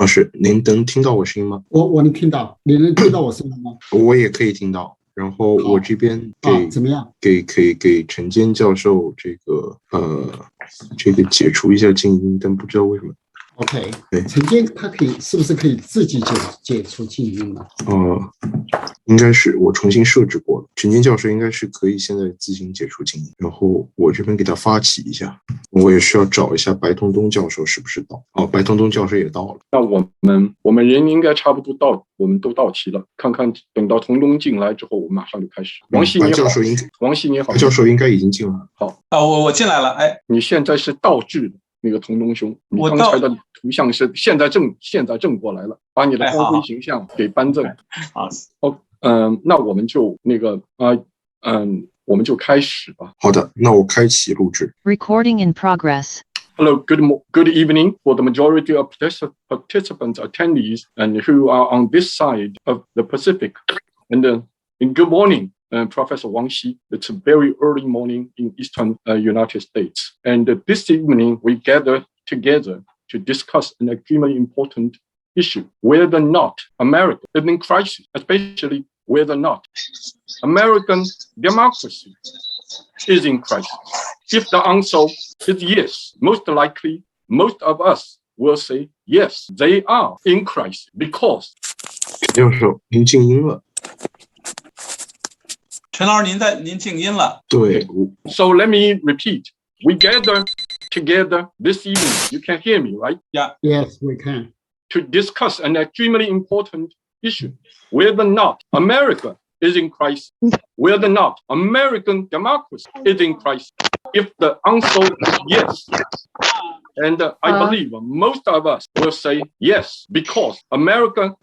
是，您能听到我声音吗？我能听到，你能听到我声音吗？我也可以听到。然后我这边怎么样？给陈坚教授这个解除一下静音，但不知道为什么。OK， 陈坚他是不是可以自己解除静音呢？应该是我重新设置过了。陈坚教授应该是可以现在自行解除静音，然后我这边给他发起一下。我也需要找一下白东东教授是不是到？白东东教授也到了。那我们人应该差不多到，我们都到齐了。看看等到童东进来之后，我们马上就开始。王希你好，王希你好，白教授应该已经进来了。好我进来了。你现在是倒置的那个童东兄，你刚才的图像是现在正过来了，把你的光辉形象给扳正。好，那我们就我们就开始吧。好的，那我开启录制。Recording in progress. Hello, good evening for the majority of participants, attendees, and who are on this side of the Pacific. And good morning, Professor Wang Xi. It's a very early morning in Eastern United States. And this evening, we gather together to discuss an extremely important issue, whether or not America is in crisis, especially whether or not American democracy is in crisis. If the answer is yes, most likely, most of us will say yes, they are in crisis because. 教授，您静音了。陈老师，您静音了。对。So let me repeat. We gather together this evening. You can hear me, right? Yeah. Yes, we can. To discuss an extremely important issue, whether or not America is in crisis, whether or not American democracy is in crisis. If the answer is yes, and I believe most of us will say yes, because American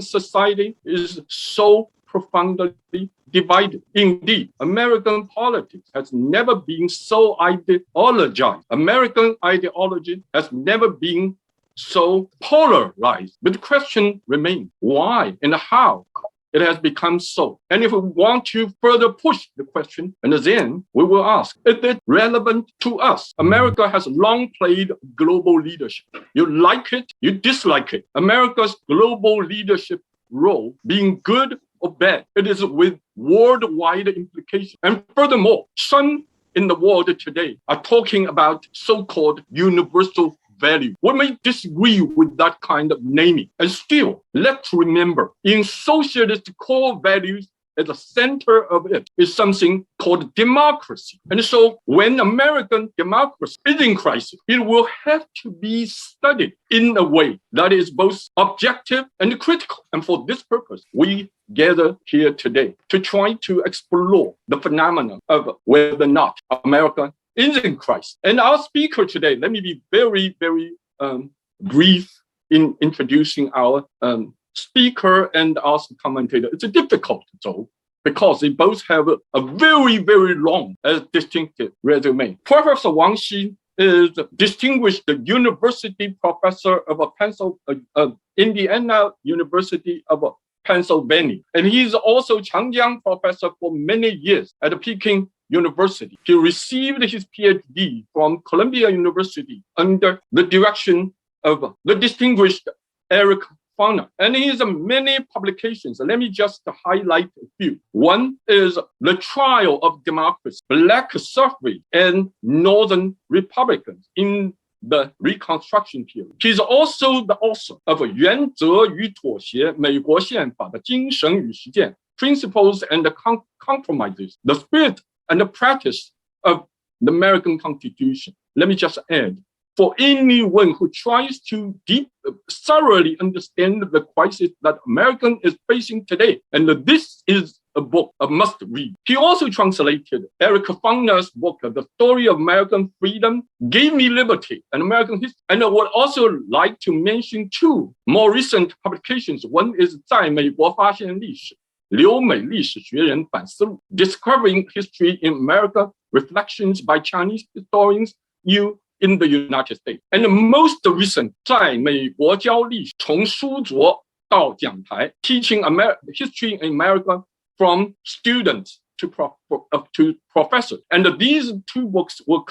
society is so profoundly divided. Indeed, American politics has never been so ideologized. American ideology has never been so polarized. But the question remains, why and how it has become so? And if we want to further push the question, and then we will ask, is it relevant to us? America has long played global leadership. You like it, you dislike it. America's global leadership role being good or bad, it is with worldwide implications. And furthermore, some in the world today are talking about so-called universal value. We may disagree with that kind of naming. And still, let's remember, in socialist core values, at the center of it is something called democracy. And so when American democracy is in crisis, it will have to be studied in a way that is both objective and critical. And for this purpose, we gather here today to try to explore the phenomenon of whether or not America is in crisis. And our speaker today, let me be very, very brief in introducing our speaker and also commentator. It's difficult though, because they both have a very, very long distinctive resume. Professor Wang Xi is distinguished university professor of Indiana University of Pennsylvania. And he's also Changjiang professor for many years at Peking University. He received his PhD from Columbia University under the direction of the distinguished Eric Foner. And he has many publications. Let me just highlight a few. One is The Trial of Democracy, Black Suffrage and Northern Republicans in the Reconstruction period. He's also the author of 原则与妥协美国宪法的精神与实践 Principles and Compromises, the Spirit and the Practice of the American Constitution. Let me just add, for anyone who tries to thoroughly understand the crisis that America is facing today, and this is a book, a must read. He also translated Eric Foner's book, The Story of American Freedom, Gave Me Liberty, and American History. And I would also like to mention two more recent publications. One is 在美国发现历史 留美历史学人反思录 Discovering History in America, Reflections by Chinese Historians, in the United States. And the most recent, 在美国教历史从书桌到讲台 Teaching History in America from students to professors. And these two books were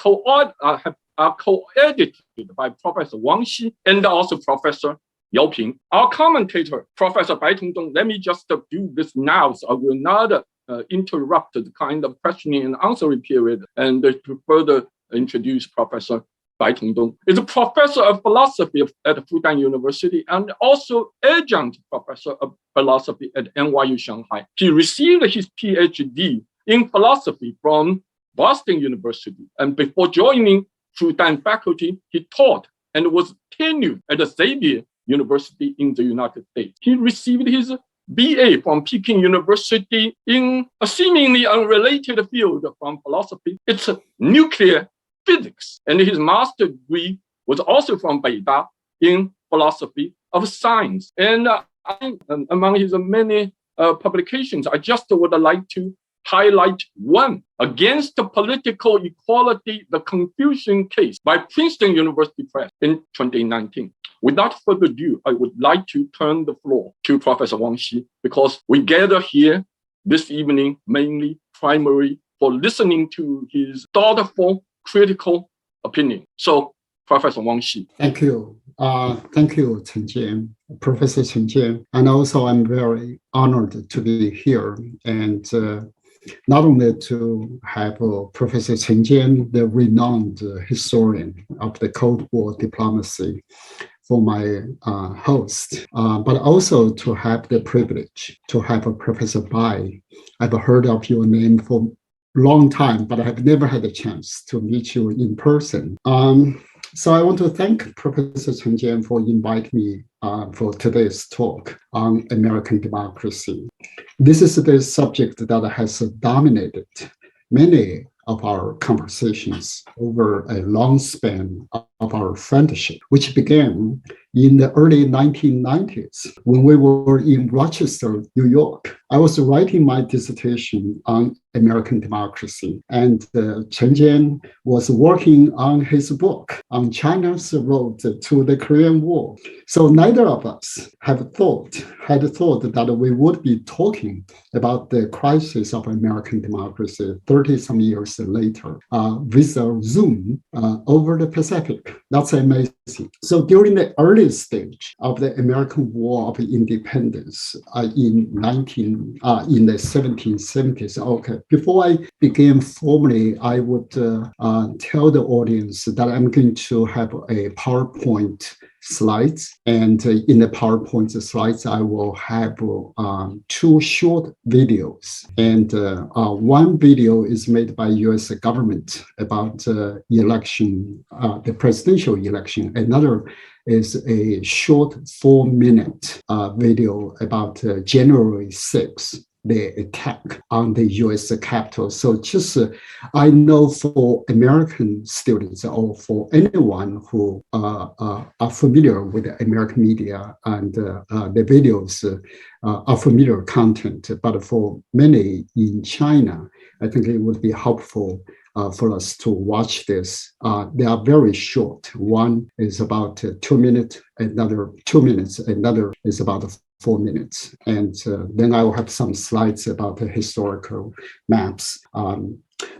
are co-edited by Professor Wang Xi and also Professor Yao Ping. Our commentator, Professor Bai Tongdong, let me just do this now, so I will not interrupt the kind of questioning and answering period, and to further introduce Professor Bai Tongdong. Is a professor of philosophy at Fudan University and also adjunct professor of philosophy at NYU Shanghai. He received his PhD in philosophy from Boston University, and before joining Fudan faculty, he taught and was tenured at Xavier University in the United States. He received his BA from Peking University in a seemingly unrelated field from philosophy. It's nuclear physics. And his master's degree was also from Beida in philosophy of science. And among his many publications, I just would like to highlight one, Against the Political Equality, the Confucian Case by Princeton University Press in 2019. Without further ado, I would like to turn the floor to Professor Wang Xi, because we gather here this evening mainly primarily for listening to his thoughtful, critical opinion. So, Professor Wang Xi. Thank you. Thank you, Chen Jian, Professor Chen Jian. And also, I'm very honored to be here and not only to have Professor Chen Jian, the renowned historian of the Cold War diplomacy, for my host, but also to have the privilege to have a Professor Bai. I've heard of your name for a long time, but I have never had a chance to meet you in person. So I want to thank Professor Chen Jian for inviting me for today's talk on American democracy. This is the subject that has dominated many of our conversations over a long span of our friendship, which began in the early 1990s when we were in Rochester, New York. I was writing my dissertation on American democracy, and Chen Jian was working on his book on China's road to the Korean War. So neither of us had thought that we would be talking about the crisis of American democracy 30-some years later with a Zoom over the Pacific. That's amazing. So during the early stage of the American War of Independence in the 1770s. Okay, before I begin formally, I would tell the audience that I'm going to have a PowerPoint slides, and in the PowerPoint slides, I will have two short videos, and one video is made by U.S. government about election, the presidential election. Another is a short 4-minute video about January 6th, the attack on the U.S. Capitol. So just, I know for American students or for anyone who are familiar with the American media and the videos are familiar content, but for many in China, I think it would be helpful for us to watch this. They are very short. One is about 2 minutes, another 2 minutes, another is about 4 minutes. And then I will have some slides about the historical maps.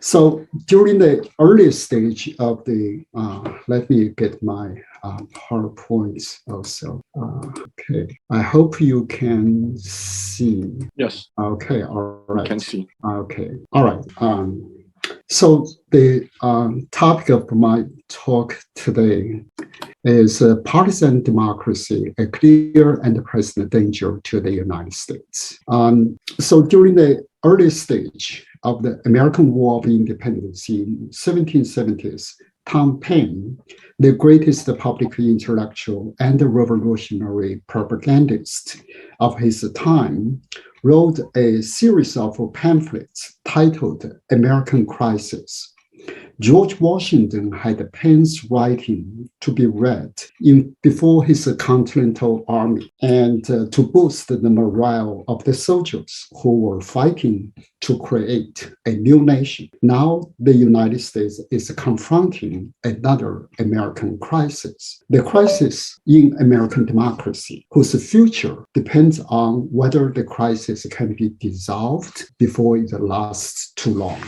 So during the early stage of the, let me get my PowerPoints also. Okay, I hope you can see. Yes. Okay, all right. I can see. Okay, all right. So the topic of my talk today is partisan democracy, a clear and present danger to the United States. So during the early stage of the American War of Independence in 1770s, Tom Paine, the greatest public intellectual and revolutionary propagandist of his time, wrote a series of pamphlets titled American Crisis. George Washington had Paine's writing to be read before his Continental Army and to boost the morale of the soldiers who were fighting to create a new nation. Now the United States is confronting another American crisis, the crisis in American democracy, whose future depends on whether the crisis can be dissolved before it lasts too long.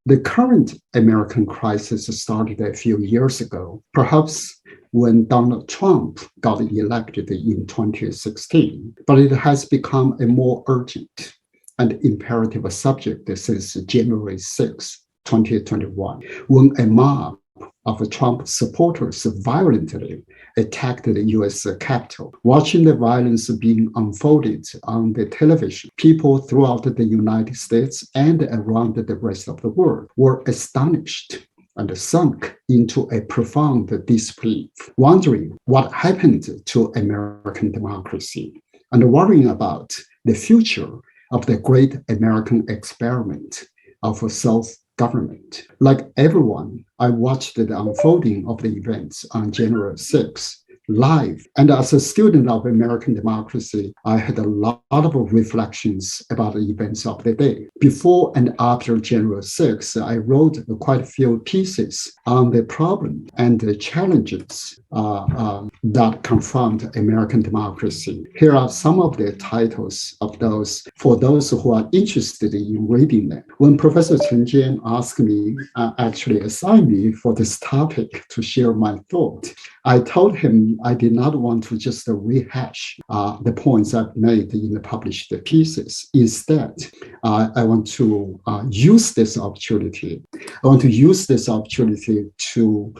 The current American crisis crisis started a few years ago, perhaps when Donald Trump got elected in 2016, but it has become a more urgent and imperative subject since January 6, 2021, when a mob of Trump supporters violently attacked the U.S. Capitol. Watching the violence being unfolded on the television, people throughout the United States and around the rest of the world were astonished and sunk into a profound disbelief, wondering what happened to American democracy and worrying about the future of the great American experiment of self-government. Like everyone, I watched the unfolding of the events on January 6 live. And as a student of American democracy, I had a lot of reflections about the events of the day. Before and after January 6, I wrote quite a few pieces on the problem and the challenges that confront American democracy. Here are some of the titles of those for those who are interested in reading them. When Professor Chen Jian asked me, actually assigned me for this topic to share my thought, I told him I did not want to just rehash the points I've made in the published pieces. Instead, I want to use this opportunity. I want to use this opportunity to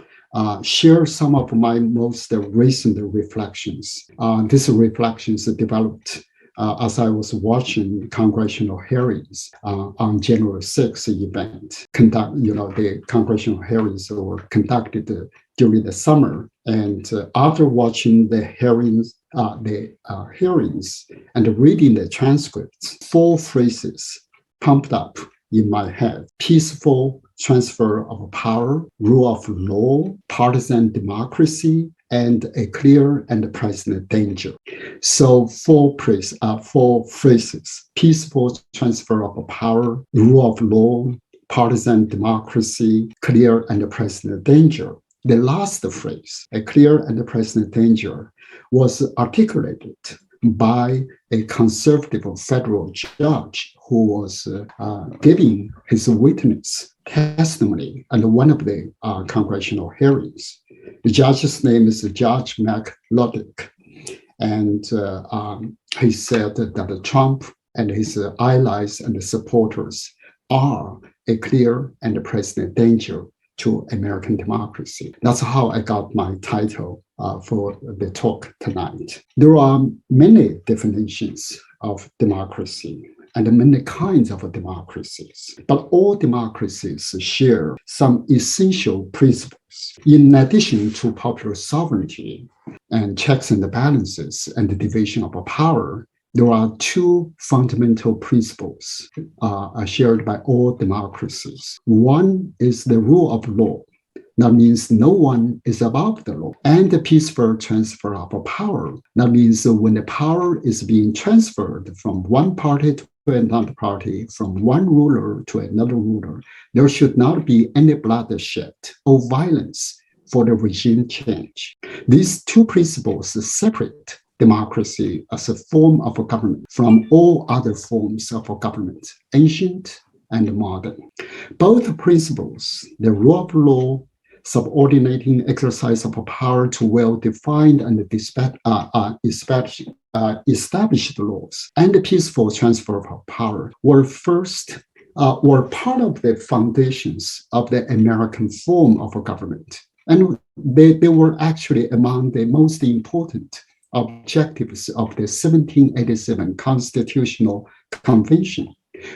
share some of my most recent reflections. These reflections developed as I was watching congressional hearings on January 6th event. The congressional hearings were conducted during the summer, and after watching the hearings and reading the transcripts, 4 phrases pumped up in my head: peaceful transfer of power, rule of law, partisan democracy, and a clear and present danger. So 4 phrases: peaceful transfer of power, rule of law, partisan democracy, clear and present danger. The last phrase, a clear and present danger, was articulated by a conservative federal judge who was giving his witness testimony at one of the congressional hearings. The judge's name is Judge McLoddick, and he said that Trump and his allies and supporters are a clear and present danger to American democracy. That's how I got my title for the talk tonight. There are many definitions of democracy and many kinds of democracies, but all democracies share some essential principles. In addition to popular sovereignty and checks and balances and the division of power, there are 2 fundamental principles shared by all democracies. One is the rule of law. That means no one is above the law. And the peaceful transfer of power. That means when the power is being transferred from one party to another party, from one ruler to another ruler, there should not be any bloodshed or violence for the regime change. These 2 principles separate democracy as a form of government from all other forms of government, ancient and modern. Both principles, the rule of law, subordinating exercise of power to well-defined and established laws, and the peaceful transfer of power were part of the foundations of the American form of government. And they were actually among the most important objectives of the 1787 Constitutional Convention,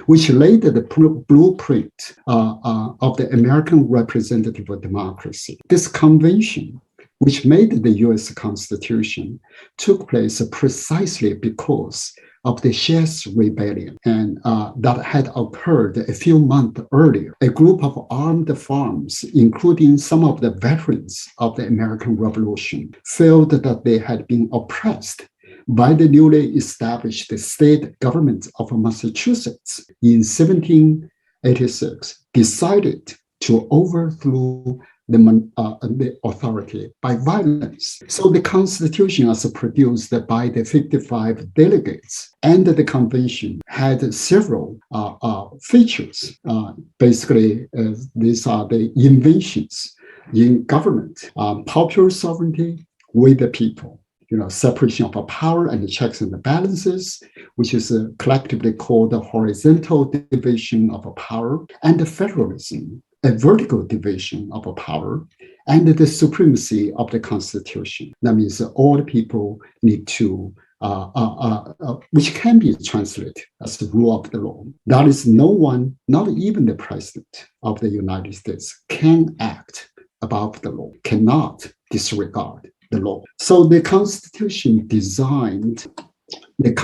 which laid the blueprint of the American representative democracy. This convention, which made the U.S. Constitution, took place precisely because of the Shays Rebellion, and that had occurred a few months earlier. A group of armed farms, including some of the veterans of the American Revolution, felt that they had been oppressed by the newly established state government of Massachusetts in 1786, decided to overthrow the authority by violence. So the Constitution, as produced by the 55 delegates and the convention, had several features. Basically, these are the inventions in government: popular sovereignty with the people. Separation of power and the checks and the balances, which is collectively called the horizontal division of power, and the federalism, a vertical division of power, and the supremacy of the Constitution. That means all the people need to, which can be translated as the rule of the law. That is, no one, not even the president of the United States, can act above the law, cannot disregard the law. So the Constitution designed, I'm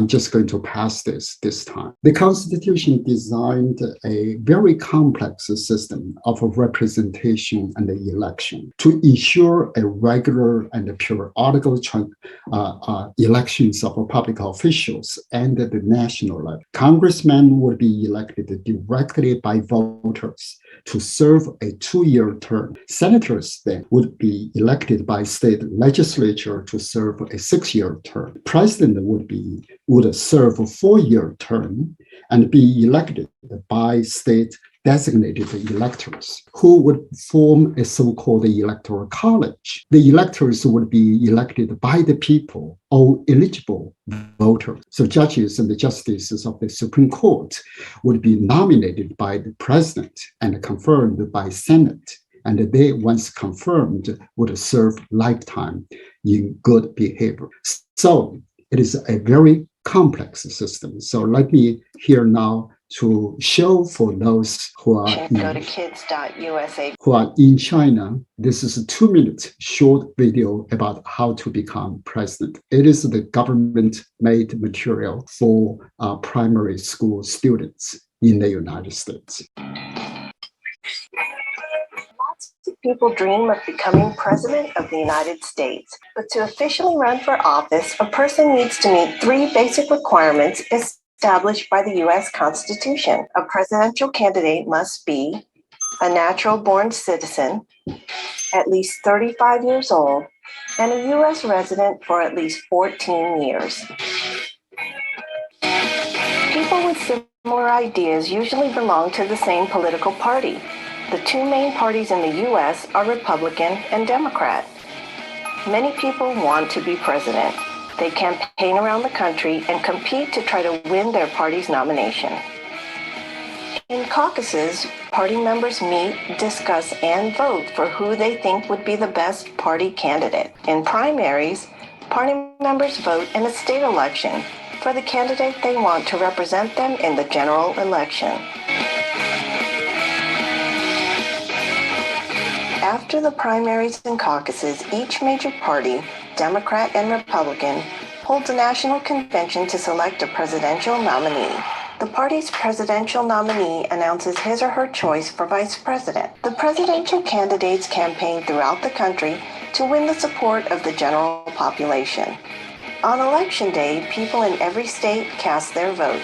just going to pass this time. The Constitution designed a very complex system of representation and election to ensure a regular and periodical elections of public officials and the national level. Congressmen would be elected directly by voters to serve a 2-year term. Senators then would be elected by state legislature to serve a 6-year term. President would serve a 4-year term and be elected by state designated electors who would form a so-called electoral college. The electors would be elected by the people or eligible voters. So judges and the justices of the Supreme Court would be nominated by the president and confirmed by Senate. And they, once confirmed, would serve lifetime in good behavior. So it is a very complex system. So let me here now to show for those who are in China. This is a 2-minute short video about how to become president. It is the government-made material for primary school students in the United States. People dream of becoming president of the United States, but to officially run for office, a person needs to meet 3 basic requirements established by the U.S. Constitution. A presidential candidate must be a natural-born citizen, at least 35 years old, and a U.S. resident for at least 14 years. People with similar ideas usually belong to the same political party. The 2 main parties in the U.S. are Republican and Democrat. Many people want to be president. They campaign around the country and compete to try to win their party's nomination. In caucuses, party members meet, discuss, and vote for who they think would be the best party candidate. In primaries, party members vote in a state election for the candidate they want to represent them in the general election. After the primaries and caucuses, each major party, Democrat and Republican, holds a national convention to select a presidential nominee. The party's presidential nominee announces his or her choice for vice president. The presidential candidates campaign throughout the country to win the support of the general population. On election day, people in every state cast their vote.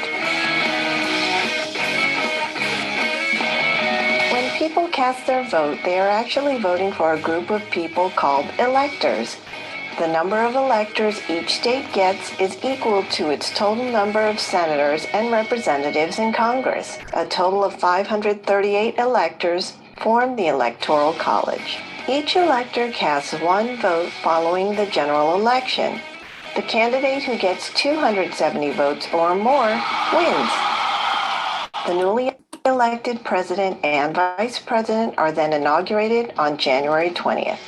When people cast their vote, they are actually voting for a group of people called electors. The number of electors each state gets is equal to its total number of senators and representatives in Congress. A total of 538 electors form the Electoral College. Each elector casts 1 vote following the general election. The candidate who gets 270 votes or more wins. The newly elected president and vice president are then inaugurated on January 20th.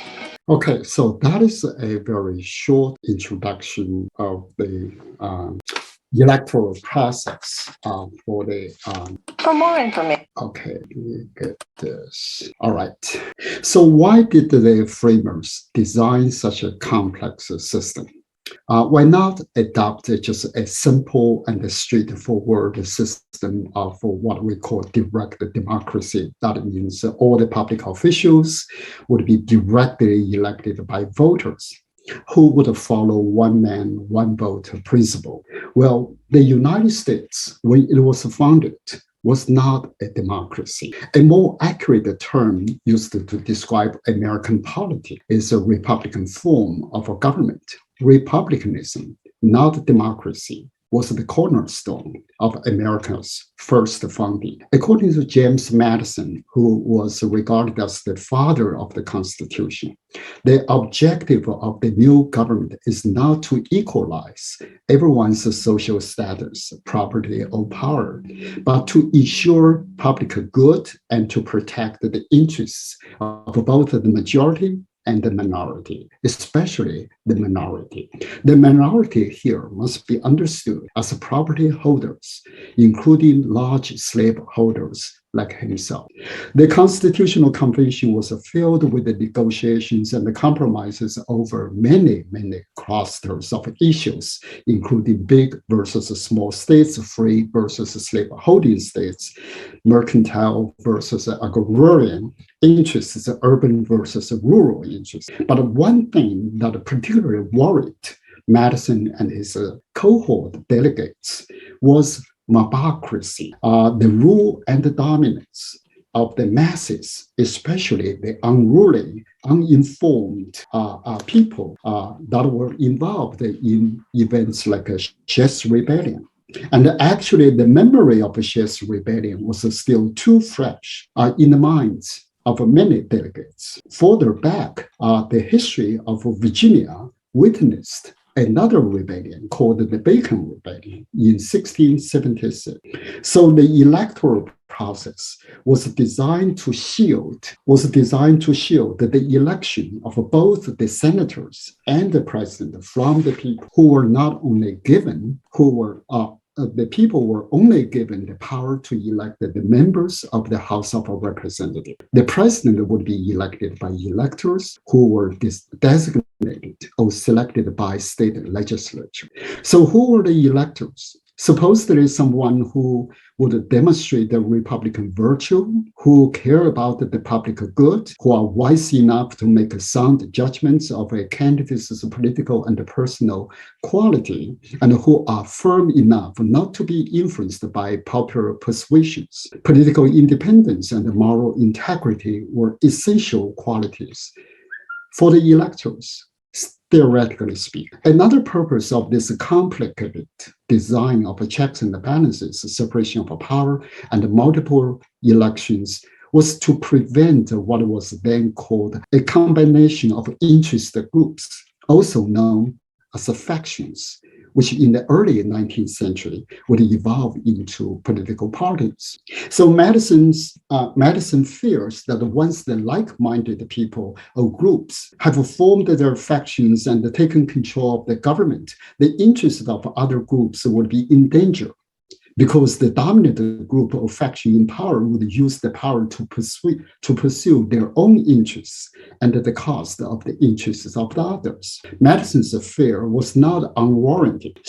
Okay, so that is a very short introduction of the electoral process for the... For more information. Okay, let me get this. All right. So why did the framers design such a complex system? Why not adopt just a simple and a straightforward system of what we call direct democracy? That means all the public officials would be directly elected by voters who would follow one man, one vote principle. Well, the United States, when it was founded, was not a democracy. A more accurate term used to describe American polity is a Republican form of a government. Republicanism, not democracy, was the cornerstone of America's first founding. According to James Madison, who was regarded as the father of the Constitution, the objective of the new government is not to equalize everyone's social status, property, or power, but to ensure public good and to protect the interests of both the majority and the minority, especially the minority. The minority here must be understood as property holders, including large slaveholders like himself. The Constitutional Convention was filled with the negotiations and the compromises over many clusters of issues, including big versus small states, free versus slaveholding states, mercantile versus agrarian interests, urban versus rural interests. But one thing that particularly worried Madison and his cohort delegates was mobocracy, the rule and the dominance of the masses, especially the unruly, uninformed people that were involved in events like a Chess Rebellion. And actually, the memory of the Chess Rebellion was still too fresh in the minds of many delegates. Further back, the history of Virginia witnessed another rebellion called the Bacon Rebellion in 1676. So the electoral process was designed to shield the election of both the senators and the president from the people who were not only given, the people were only given the power to elect the members of the House of Representatives. The president would be elected by electors who were designated or selected by state legislature. So who were the electors? Supposedly someone who would demonstrate the Republican virtue, who care about the public good, who are wise enough to make sound judgments of a candidate's political and personal quality, and who are firm enough not to be influenced by popular persuasions. Political independence and moral integrity were essential qualities for the electors, theoretically speaking. Another purpose of this complicated design of checks and balances, separation of power, and multiple elections was to prevent what was then called a combination of interest groups, also known as factions, which in the early 19th century would evolve into political parties. So Madison fears that once the like-minded people or groups have formed their factions and taken control of the government, the interests of other groups would be in danger, because the dominant group or faction in power would use the power to pursue their own interests and at the cost of the interests of the others. Madison's fear was not unwarranted.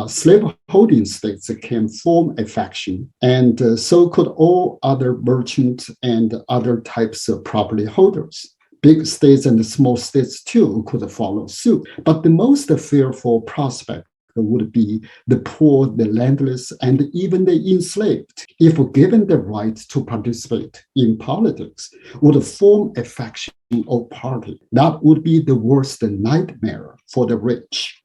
Slaveholding states can form a faction, and so could all other merchant and other types of property holders. Big states and small states too could follow suit. But the most fearful prospect would be the poor, the landless, and even the enslaved, if given the right to participate in politics, would form a faction or party. That would be the worst nightmare for the rich.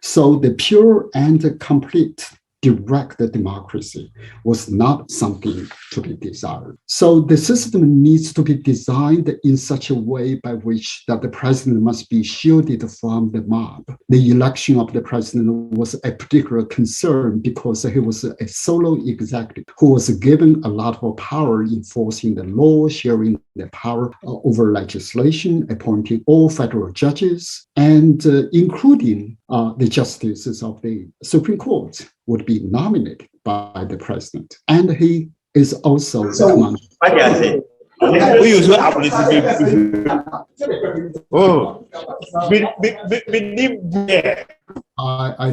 So the pure and complete direct democracy was not something to be desired. So the system needs to be designed in such a way by which that the president must be shielded from the mob. The election of the president was a particular concern because he was a solo executive who was given a lot of power enforcing the law, sharing the power over legislation, appointing all federal judges, and including the justices of the Supreme Court would be nominated by the president. And he is also among... I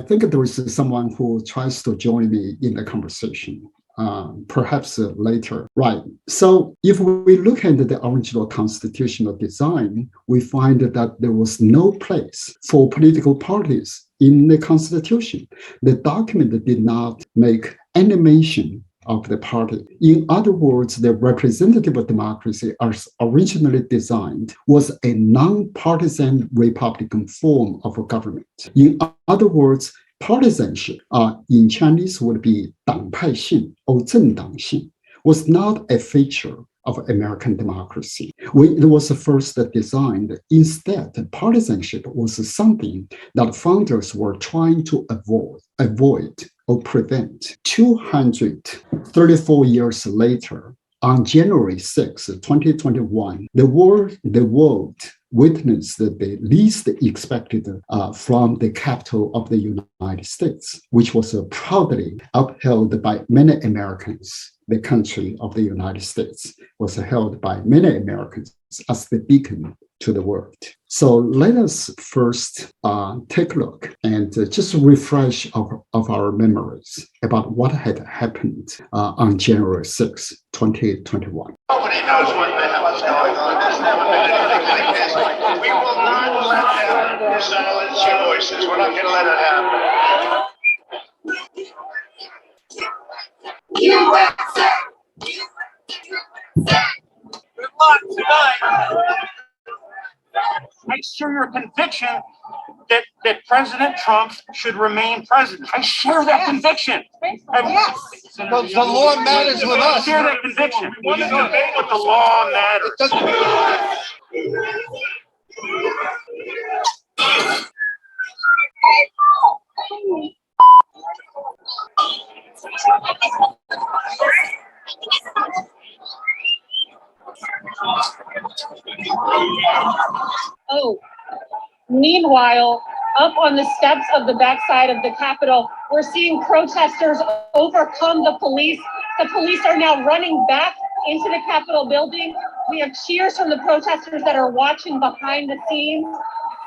think there is someone who tries to join me in the conversation. Perhaps later. Right. So if we look at the original constitutional design, we find that there was no place for political parties in the Constitution. The document did not make any mention of the party. In other words, the representative democracy as originally designed was a non-partisan Republican form of government. In other words, partisanship in Chinese would be 党派性 or 政党性, was not a feature of American democracy. When it was first designed, instead, partisanship was something that founders were trying to avoid or prevent. 234 years later, on January 6, 2021, the world witnessed the least expected from the capital of the United States, which was proudly upheld by many Americans. The country of the United States was held by many Americans as the beacon to the world. So let us first take a look and just refresh of our memories about what had happened on January 6, 2021. Nobody knows what the hell is going on. There's never been anything like this. We will not let them silence your voices. We're not going to let it happen. USA! Good luck tonight. I share your conviction that President Trump should remain president. I share that conviction. Yes. The law matters with us. I share that conviction. We want to debate what the law matters. Oh, meanwhile, up on the steps of the backside of the Capitol, we're seeing protesters overcome the police. The police are now running back into the Capitol building. We have cheers from the protesters that are watching behind the scenes.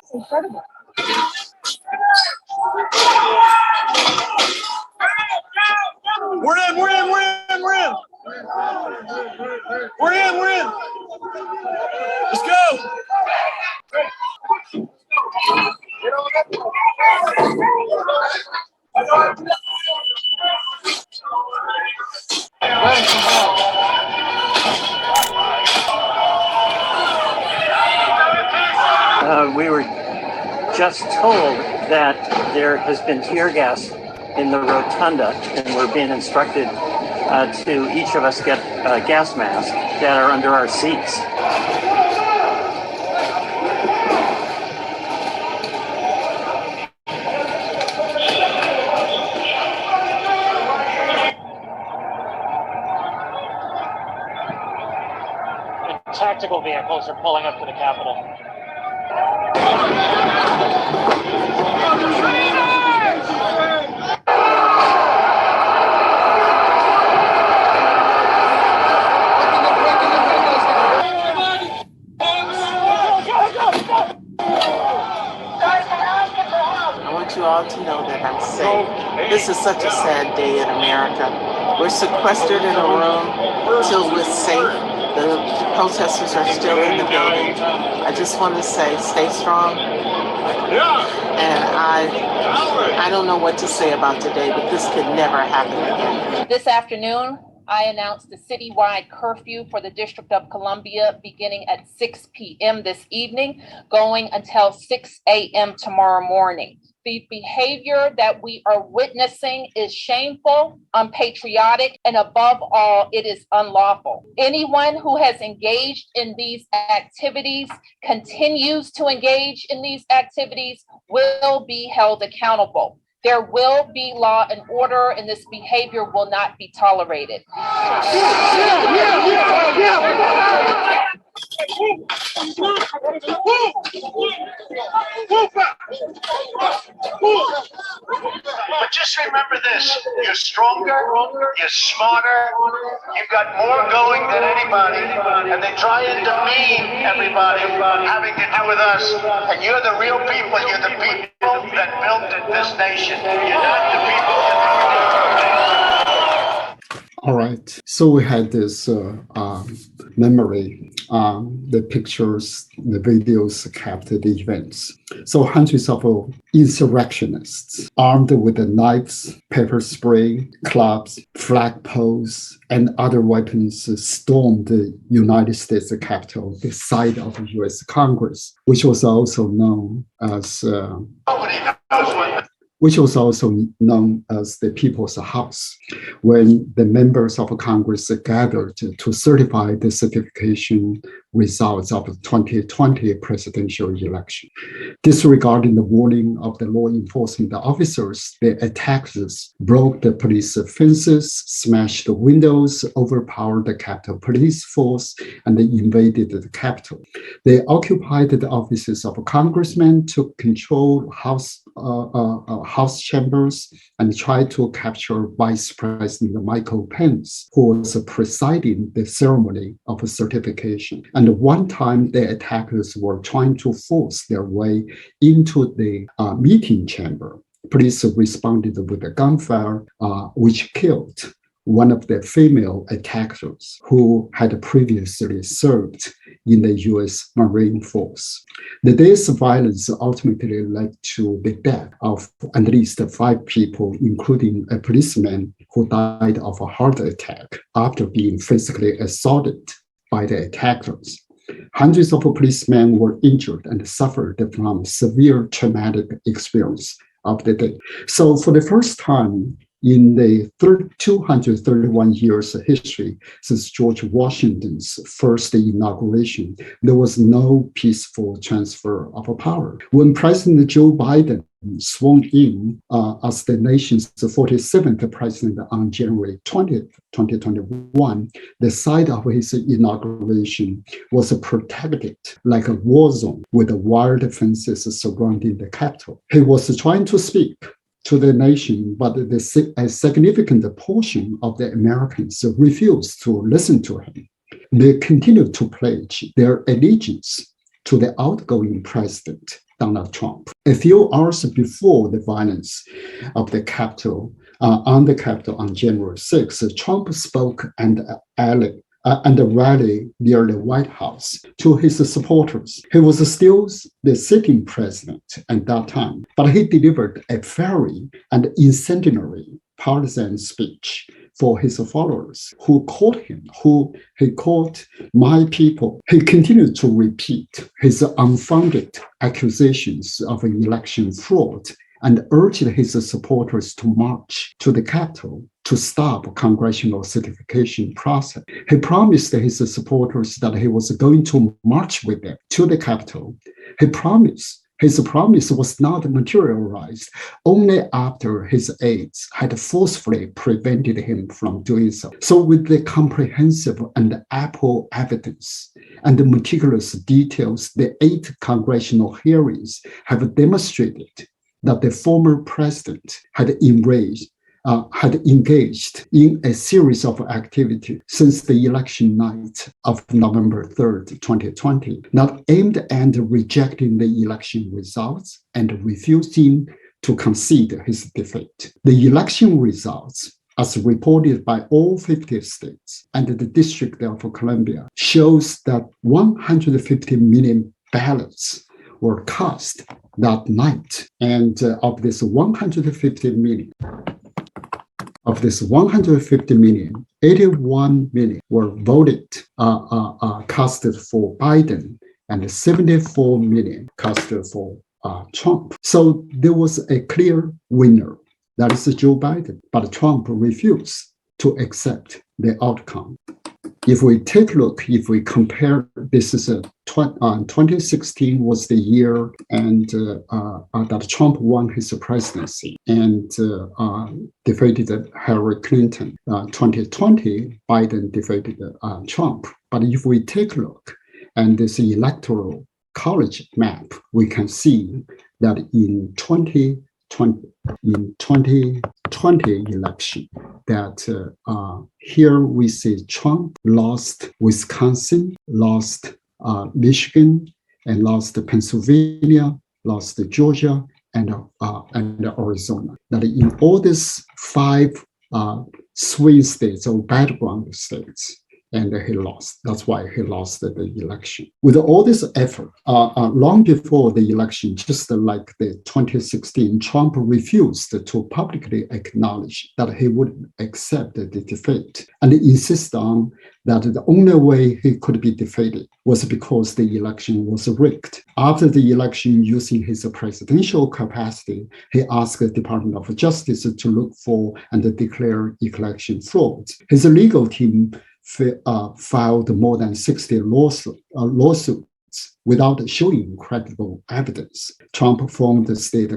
It's incredible. We're in. Let's go. We were just told that there has been tear gas in the rotunda, and we're being instructed to each of us get gas masks that are under our seats. Tactical vehicles are pulling up to the Capitol. I want you all to know that I'm safe. This is such a sad day in America. We're sequestered in a room till we're safe. The protesters are still in the building. I just want to say, stay strong. And I don't know what to say about today, but this could never happen again. This afternoon, I announced the citywide curfew for the District of Columbia beginning at 6 p.m. this evening, going until 6 a.m. tomorrow morning. The behavior that we are witnessing is shameful, unpatriotic, and above all, it is unlawful. Anyone who has engaged in these activities, continues to engage in these activities, will be held accountable. There will be law and order, and this behavior will not be tolerated. But just remember this, you're stronger, you're smarter, you've got more going than anybody, and they try and demean everybody having to do with us, and you're the real people, you're the people that built this nation. You're not the people that... All right, so we had this memory, the pictures, the videos captured the events. So hundreds of insurrectionists armed with knives, pepper spray, clubs, flagpoles, and other weapons stormed the United States Capitol, the site of the U.S. Congress, which was also known as the People's House, when the members of Congress gathered to certify the certification results of the 2020 presidential election. Disregarding the warning of the law enforcement officers, the attackers broke the police fences, smashed the windows, overpowered the Capitol Police Force, and they invaded the Capitol. They occupied the offices of congressmen, took control House chambers, and tried to capture Vice President Michael Pence, who was presiding the ceremony of certification. And one time, the attackers were trying to force their way into the meeting chamber. Police responded with a gunfire, which killed one of the female attackers who had previously served in the U.S. Marine Force. The day's violence ultimately led to the death of at least 5 people, including a policeman who died of a heart attack after being physically assaulted by the attackers. Hundreds of policemen were injured and suffered from severe traumatic experience of the day. So for the first time in the 231 years of history since George Washington's first inauguration, there was no peaceful transfer of power. When President Joe Biden sworn in as the nation's 47th president on January 20th, 2021, the site of his inauguration was protected like a war zone with wired fences surrounding the Capitol. He was trying to speak to the nation, but a significant portion of the Americans refused to listen to him. They continued to pledge their allegiance to the outgoing president, Donald Trump. A few hours before the violence of the Capitol, on January 6th, Trump spoke and a rally near the White House to his supporters. He was still the sitting president at that time, but he delivered a fiery and incendiary partisan speech for his followers who called my people. He continued to repeat his unfounded accusations of election fraud and urged his supporters to march to the Capitol to stop congressional certification process. He promised his supporters that he was going to march with them to the Capitol. His promise was not materialized only after his aides had forcefully prevented him from doing so. So with the comprehensive and ample evidence and the meticulous details, the 8 congressional hearings have demonstrated that the former president had engaged in a series of activities since the election night of November 3rd, 2020, that aimed at rejecting the election results and refusing to concede his defeat. The election results, as reported by all 50 states and the District of Columbia, shows that 150 million ballots were cast that night. And of this 150 million, 81 million were voted, casted for Biden, and 74 million casted for Trump. So there was a clear winner, that is Joe Biden, but Trump refused to accept the outcome. If we take a look, if we compare, this is 2016 was the year and that Trump won his presidency and defeated Hillary Clinton. 2020, Biden defeated Trump. But if we take a look and this electoral college map, we can see that in 2020 election, that here we see Trump lost Wisconsin, lost Michigan, and lost Pennsylvania, lost Georgia, and Arizona. That in all these 5 swing states or battleground states, and he lost. That's why he lost the election. With all this effort, long before the election, just like the 2016, Trump refused to publicly acknowledge that he would accept the defeat and insist on that the only way he could be defeated was because the election was rigged. After the election, using his presidential capacity, he asked the Department of Justice to look for and declare election fraud. His legal team filed more than 60 lawsuits without showing credible evidence. Trump phoned the state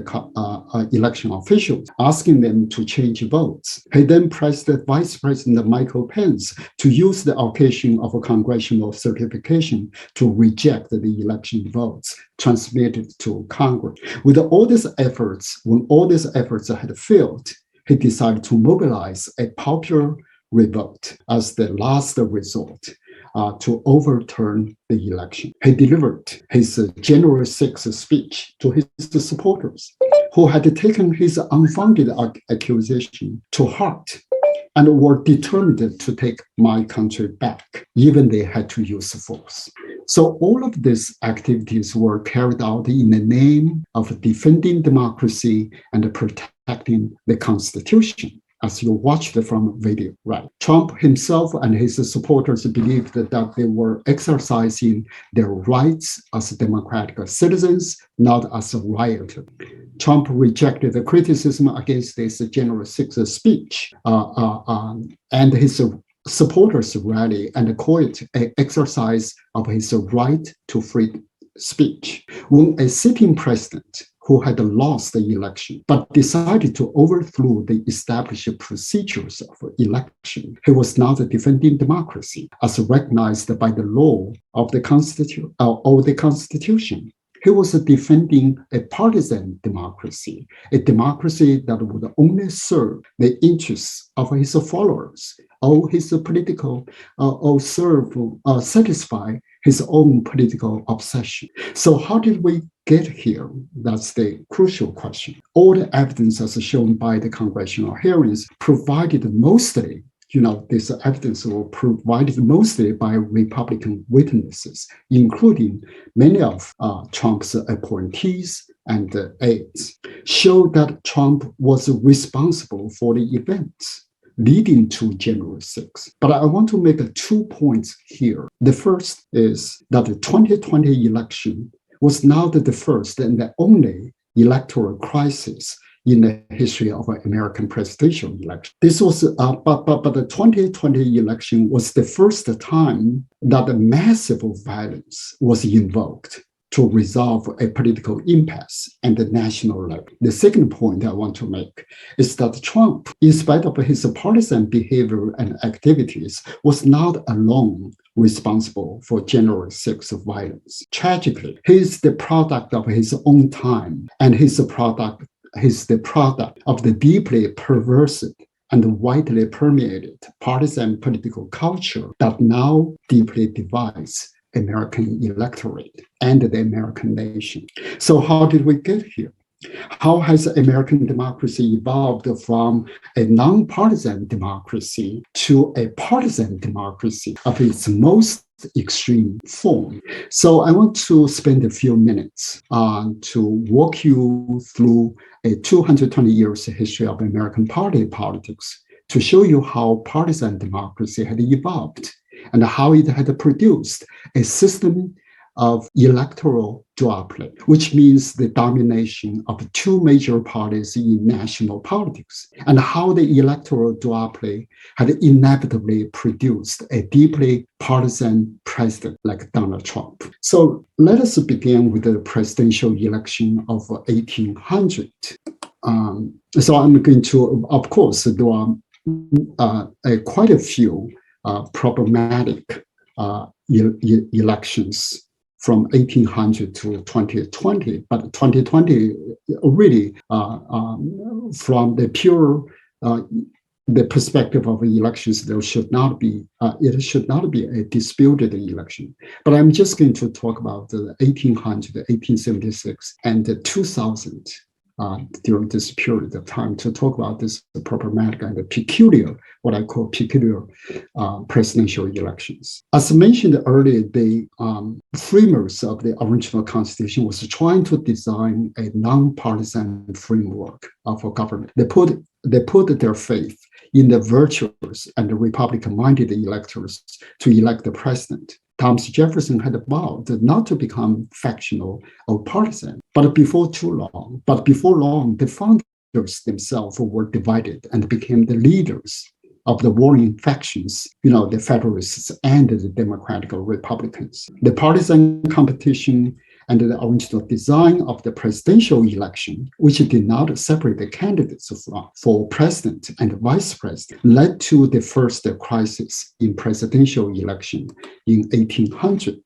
election officials, asking them to change votes. He then pressed Vice President Michael Pence to use the occasion of a congressional certification to reject the election votes transmitted to Congress. With all these efforts, when all these efforts had failed, he decided to mobilize a popular revolt as the last resort to overturn the election. He delivered his January 6th speech to his supporters, who had taken his unfounded accusation to heart and were determined to take my country back, even they had to use force. So all of these activities were carried out in the name of defending democracy and protecting the Constitution, as you watched from video, right? Trump himself and his supporters believed that they were exercising their rights as democratic citizens, not as rioters. Trump rejected the criticism against his January 6th speech, and his supporters rally and called it an exercise of his right to free speech. When a sitting president who had lost the election, but decided to overthrow the established procedures of election, he was not defending democracy as recognized by the law of the Constitution. He was defending a partisan democracy, a democracy that would only serve the interests of his followers, or his political, or satisfy his own political obsession. So how did we get here? That's the crucial question. All the evidence as shown by the congressional hearings provided mostly, this evidence was provided mostly by Republican witnesses, including many of Trump's appointees and aides, show that Trump was responsible for the events leading to January 6th. But I want to make 2 points here. The first is that the 2020 election was not the first and the only electoral crisis in the history of American presidential election. This was, but the 2020 election was the first time that massive violence was invoked to resolve a political impasse at the national level. The second point I want to make is that Trump, in spite of his partisan behavior and activities, was not alone responsible for January 6th violence. Tragically, he is the product of his own time, and he's the product of the deeply perverse and widely permeated partisan political culture that now deeply divides American electorate and the American nation. So how did we get here? How has American democracy evolved from a non-partisan democracy to a partisan democracy of its most extreme form? So I want to spend a few minutes to walk you through a 220 years history of American party politics to show you how partisan democracy had evolved and how it had produced a system of electoral duopoly, which means the domination of two major parties in national politics, and how the electoral duopoly had inevitably produced a deeply partisan president like Donald Trump. So let us begin with the presidential election of 1800. So I'm going to, of course, there are quite a few problematic elections from 1800 to 2020, but 2020 really, from the pure the perspective of elections, it should not be a disputed election. But I'm just going to talk about the 1800, 1876, and the 2000 during this period of time to talk about this problematic and peculiar, what I call peculiar presidential elections. As mentioned earlier, the framers of the original Constitution was trying to design a non-partisan framework for government. They put their faith in the virtuous and the Republican-minded electors to elect the president. Thomas Jefferson had vowed not to become factional or partisan, but before long, the founders themselves were divided and became the leaders of the warring factions, the Federalists and the Democratic Republicans. The partisan competition and the original design of the presidential election, which did not separate the candidates for president and vice president, led to the first crisis in presidential election in 1800.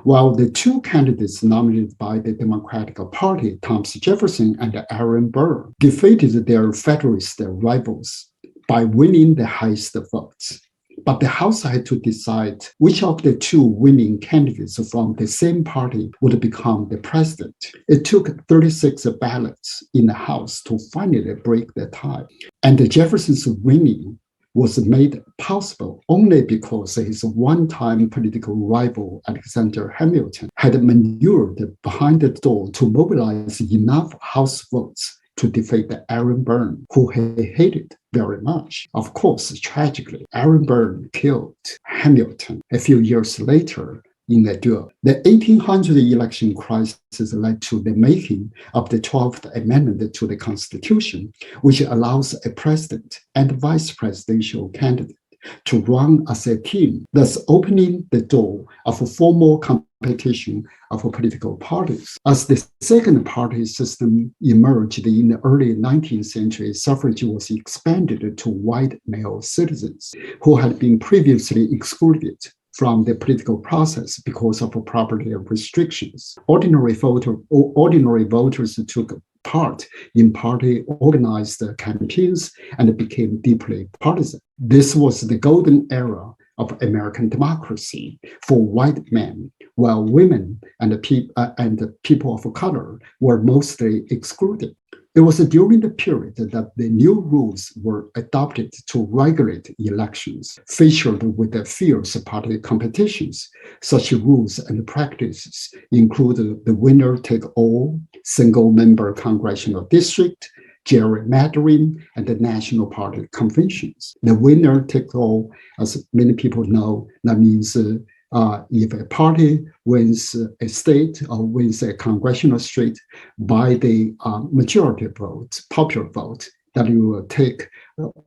While the two candidates nominated by the Democratic Party, Thomas Jefferson and Aaron Burr, defeated their Federalist rivals by winning the highest votes. But the House had to decide which of the two winning candidates from the same party would become the president. It took 36 ballots in the House to finally break the tie. And Jefferson's winning was made possible only because his one-time political rival, Alexander Hamilton, had maneuvered behind the door to mobilize enough House votes to defeat Aaron Burr, who he hated very much. Of course, tragically, Aaron Burr killed Hamilton a few years later in a duel. The 1800 election crisis led to the making of the 12th Amendment to the Constitution, which allows a president and vice presidential candidate to run as a team, thus opening the door of a formal competition of political parties. As the second party system emerged in the early 19th century, suffrage was expanded to white male citizens who had been previously excluded from the political process because of property restrictions. Ordinary voters took part in party organized campaigns and became deeply partisan. This was the golden era of American democracy for white men, while women and people of color were mostly excluded. It was during the period that the new rules were adopted to regulate elections, featured with the fierce party competitions. Such rules and practices include the winner-take-all, single-member congressional district, gerrymandering, and the national party conventions. The winner-take-all, as many people know, that means if a party wins a state or wins a congressional seat by the majority vote, popular vote, that you will take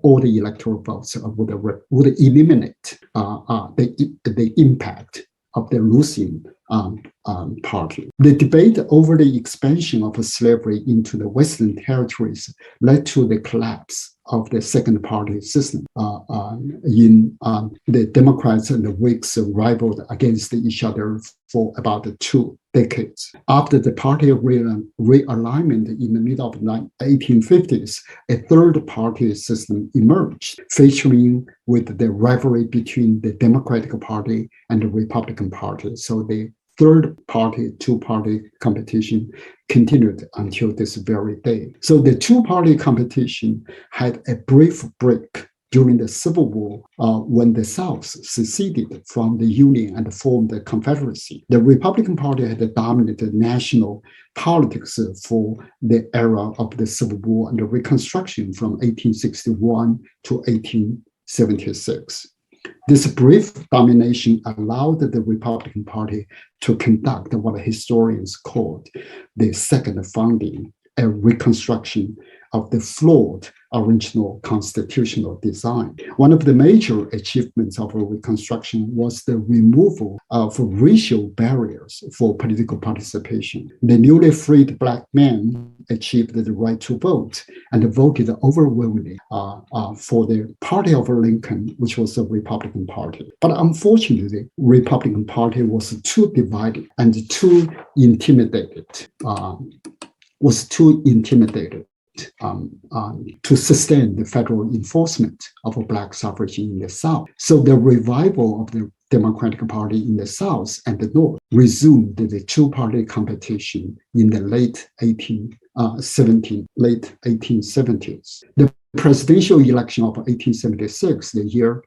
all the electoral votes would eliminate the impact of the losing party. The debate over the expansion of slavery into the Western territories led to the collapse of the second party system. The Democrats and the Whigs rivaled against each other for about 2 decades. After the party realignment in the middle of the 1850s, a third party system emerged, featuring with the rivalry between the Democratic Party and the Republican Party. So the third party, two-party competition continued until this very day. So the two-party competition had a brief break during the Civil War when the South seceded from the Union and formed the Confederacy. The Republican Party had dominated national politics for the era of the Civil War and the Reconstruction from 1861 to 1876. This brief domination allowed the Republican Party to conduct what historians called the second founding, a reconstruction of the flawed original constitutional design. One of the major achievements of Reconstruction was the removal of racial barriers for political participation. The newly freed Black men achieved the right to vote and voted overwhelmingly for the party of Lincoln, which was the Republican Party. But unfortunately, the Republican Party was too divided and too intimidated to sustain the federal enforcement of Black suffrage in the South. So the revival of the Democratic Party in the South and the North resumed the two-party competition in the late 1870s. The presidential election of 1876, the year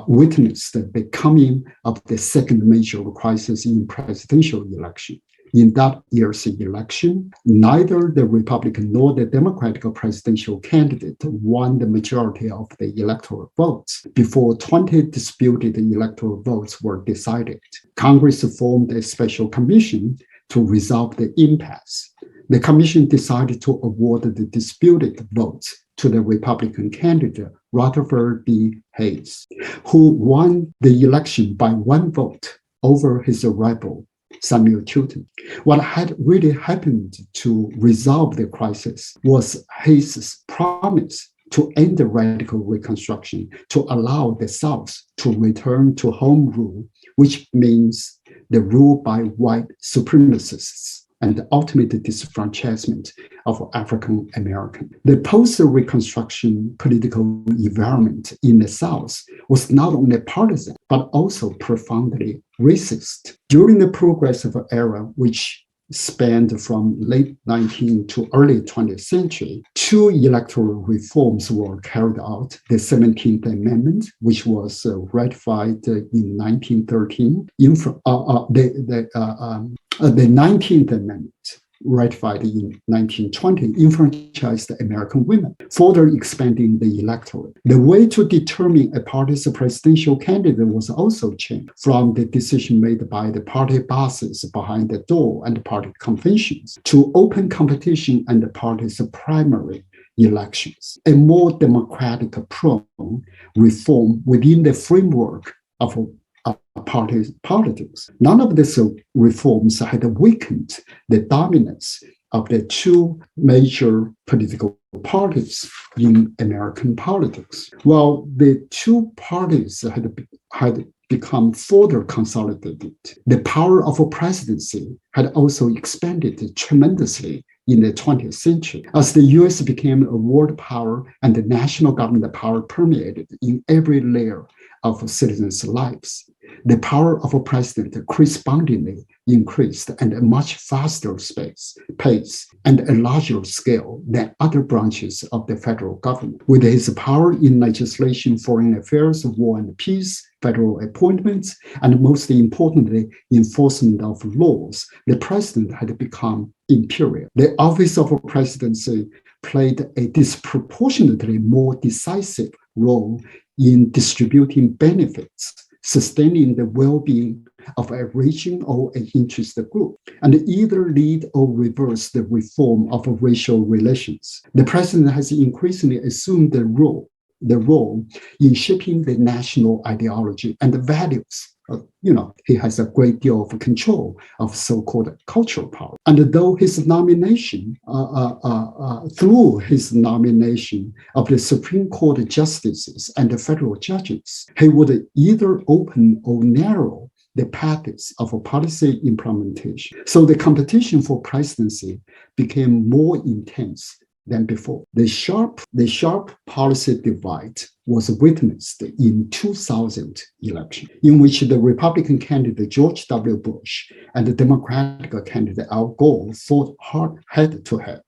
witnessed the coming of the second major crisis in presidential election. In that year's election, neither the Republican nor the Democratic presidential candidate won the majority of the electoral votes before 20 disputed electoral votes were decided. Congress formed a special commission to resolve the impasse. The commission decided to award the disputed votes to the Republican candidate, Rutherford B. Hayes, who won the election by one vote over his rival, Samuel Tilden. What had really happened to resolve the crisis was Hayes' promise to end the radical Reconstruction, to allow the South to return to home rule, which means the rule by white supremacists and the ultimate disfranchisement of African Americans. The post-Reconstruction political environment in the South was not only partisan, but also profoundly racist. During the progressive era, which spanned from late 19th to early 20th century, two electoral reforms were carried out. The 17th Amendment, which was ratified in 1913, the 19th Amendment, ratified in 1920, enfranchised American women, further expanding the electorate. The way to determine a party's presidential candidate was also changed from the decision made by the party bosses behind the door and party conventions to open competition and the party's primary elections, a more democratic prone reform within the framework of party politics. None of these reforms had weakened the dominance of the two major political parties in American politics. While the two parties had become further consolidated, the power of a presidency had also expanded tremendously in the 20th century. As the US became a world power and the national government power permeated in every layer of citizens' lives, the power of a president correspondingly increased at a much faster pace and a larger scale than other branches of the federal government. With his power in legislation, foreign affairs, war and peace, federal appointments, and most importantly, enforcement of laws, the president had become imperial. The office of a presidency played a disproportionately more decisive role in distributing benefits, sustaining the well-being of a region or an interest group, and either lead or reverse the reform of racial relations. The president has increasingly assumed the role in shaping the national ideology and the values. He has a great deal of control of so-called cultural power. And though his nomination, through his nomination of the Supreme Court justices and the federal judges, he would either open or narrow the paths of a policy implementation. So the competition for presidency became more intense than before. The sharp policy divide was witnessed in 2000 election, in which the Republican candidate George W. Bush and the Democratic candidate Al Gore fought head to head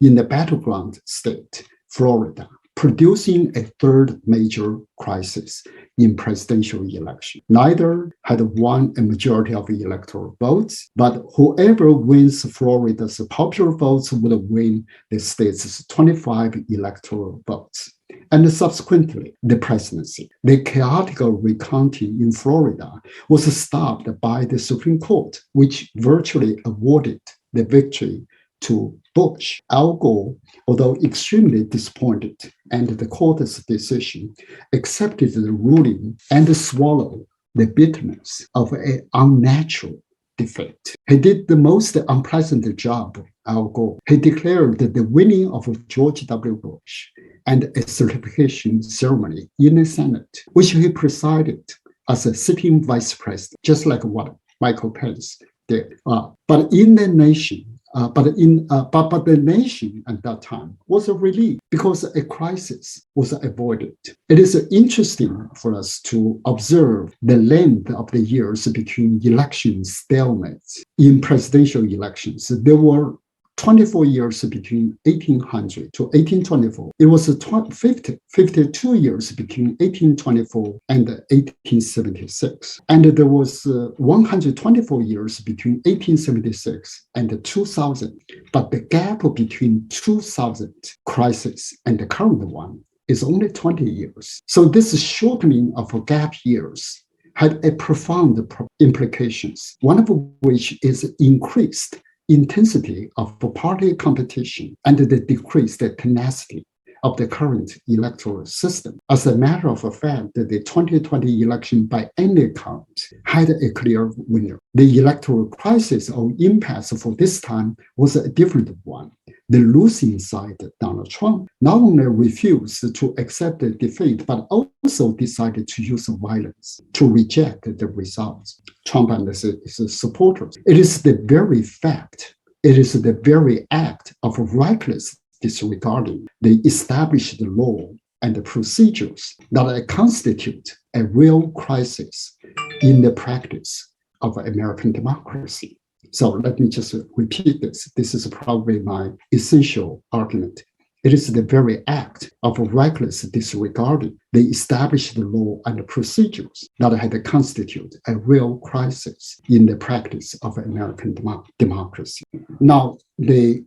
in the battleground state, Florida, producing a third major crisis in presidential election. Neither had won a majority of electoral votes, but whoever wins Florida's popular votes would win the state's 25 electoral votes. And subsequently, the presidency. The chaotic recounting in Florida was stopped by the Supreme Court, which virtually awarded the victory to Bush. Al Gore, although extremely disappointed and the court's decision, accepted the ruling and swallowed the bitterness of an unnatural defeat. He did the most unpleasant job, Al Gore. He declared the winning of George W. Bush and a certification ceremony in the Senate, which he presided as a sitting vice president, just like what Michael Pence did. But in the nation, But the nation at that time was relieved because a crisis was avoided. It is interesting for us to observe the length of the years between election stalemates. In presidential elections, there were 24 years between 1800 to 1824. It was 52 years between 1824 and 1876. And there was 124 years between 1876 and 2000. But the gap between 2000 crisis and the current one is only 20 years. So this shortening of gap years had a profound implications, one of which is increased intensity of party competition and the decreased tenacity of the current electoral system. As a matter of fact, the 2020 election by any count had a clear winner. The electoral crisis or impasse for this time was a different one. The losing side, Donald Trump, not only refused to accept the defeat, but also decided to use violence to reject the results. Trump and his supporters. It is the very fact, it is the very act of reckless disregarding the established law and the procedures that constitute a real crisis in the practice of American democracy. So let me just repeat this. This is probably my essential argument. It is the very act of reckless disregarding the established law and procedures that had constituted a real crisis in the practice of American democracy. Now, the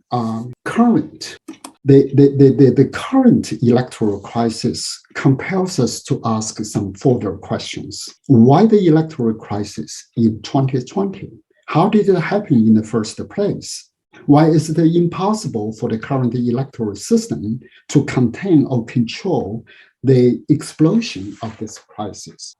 current electoral crisis compels us to ask some further questions. Why the electoral crisis in 2020? How did it happen in the first place? Why is it impossible for the current electoral system to contain or control the explosion of this crisis?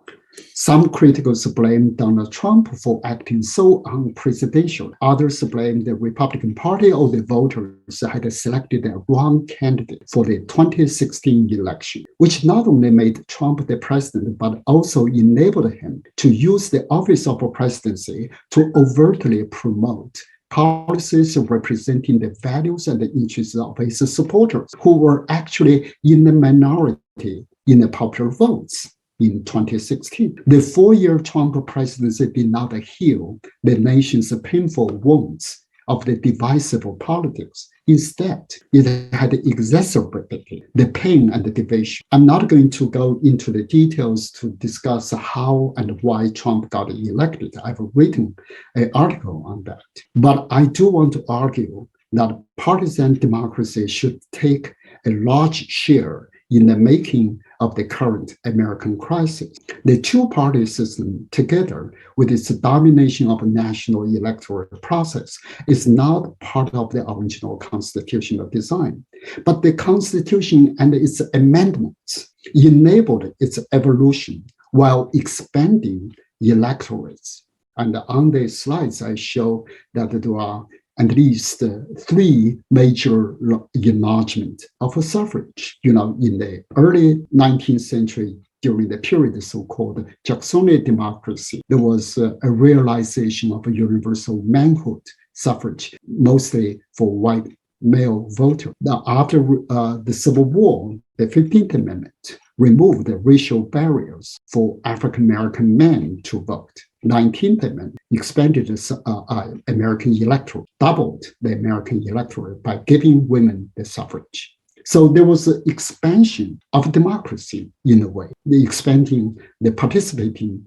Some critics blame Donald Trump for acting so unpresidential. Others blame the Republican Party or the voters had selected the wrong candidate for the 2016 election, which not only made Trump the president, but also enabled him to use the office of presidency to overtly promote policies representing the values and the interests of his supporters, who were actually in the minority in the popular votes in 2016. The 4-year Trump presidency did not heal the nation's painful wounds of the divisive politics. Instead, it had exacerbated the pain and the division. I'm not going to go into the details to discuss how and why Trump got elected. I've written an article on that. But I do want to argue that partisan democracy should take a large share in the making of the current American crisis. The two-party system, together with its domination of a national electoral process, is not part of the original constitutional design. But the Constitution and its amendments enabled its evolution while expanding electorates. And on the slides, I show that there are at least 3 major enlargements of suffrage. In the early 19th century, during the period of so-called Jacksonian democracy, there was a realization of a universal manhood suffrage, mostly for white male voters. Now, after the Civil War, the 15th Amendment removed the racial barriers for African-American men to vote. 19th Amendment expanded the American electorate, doubled the American electorate by giving women the suffrage. So there was an expansion of democracy in a way, the expanding the participating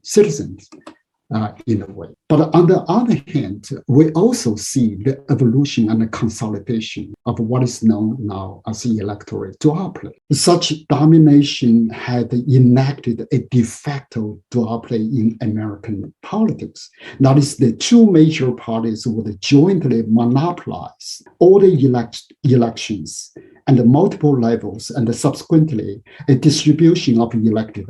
citizens in a way. But on the other hand, we also see the evolution and the consolidation of what is known now as the electoral duopoly. Such domination had enacted a de facto duopoly in American politics. That is, the 2 major parties would jointly monopolize all the elections and the multiple levels, and subsequently a distribution of elected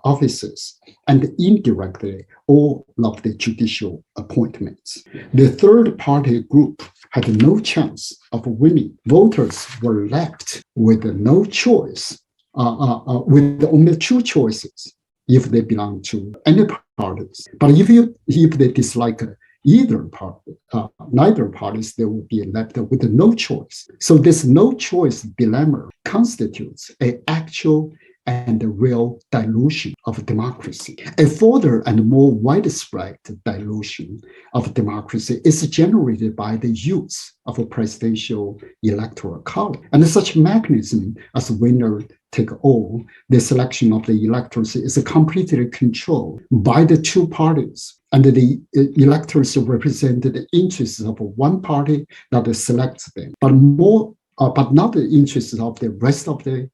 offices, and indirectly all of the judicial appointments. The third party group had no chance of winning. Voters were left with no choice, with only 2 choices if they belong to any parties. But if they dislike neither parties, they will be left with no choice. So this no choice dilemma constitutes an actual and real dilution of democracy. A further and more widespread dilution of democracy is generated by the use of a presidential electoral college. And such mechanism as winner take all, the selection of the electors is completely controlled by the two parties. And the electors represent the interests of one party that selects them, but not the interests of the rest of the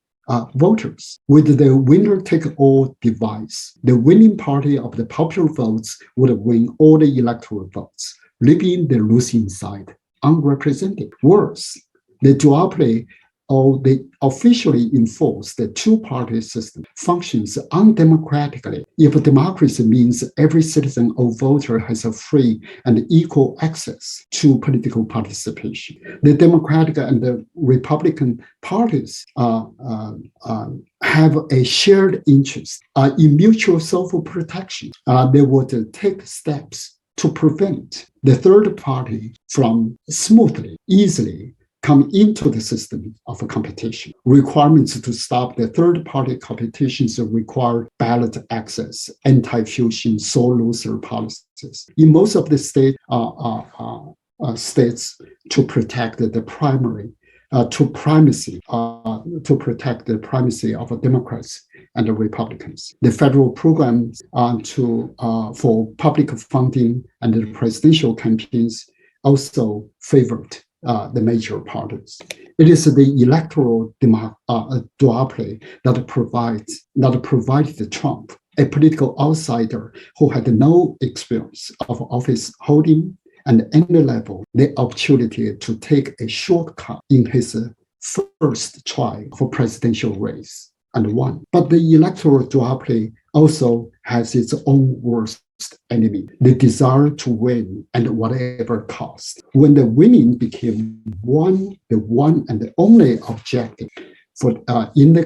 voters. With the winner-take-all device, the winning party of the popular votes would win all the electoral votes, leaving the losing side unrepresented. Worse, the duopoly, or the officially enforced two-party system, functions undemocratically. If democracy means every citizen or voter has a free and equal access to political participation, the Democratic and the Republican parties have a shared interest in mutual self-protection. They would take steps to prevent the third party from smoothly, easily come into the system of competition. Requirements to stop the third-party competitions require ballot access, anti-fusion, sole loser policies. In most of the states to protect the primacy of Democrats and Republicans. The federal programs for public funding and the presidential campaigns also favored the major parties. It is the electoral duopoly that provides Trump, a political outsider who had no experience of office holding and any level, the opportunity to take a shortcut in his first try for presidential race and won. But the electoral duopoly also has its own worst enemy, the desire to win at whatever cost. When the winning became the one and the only objective in the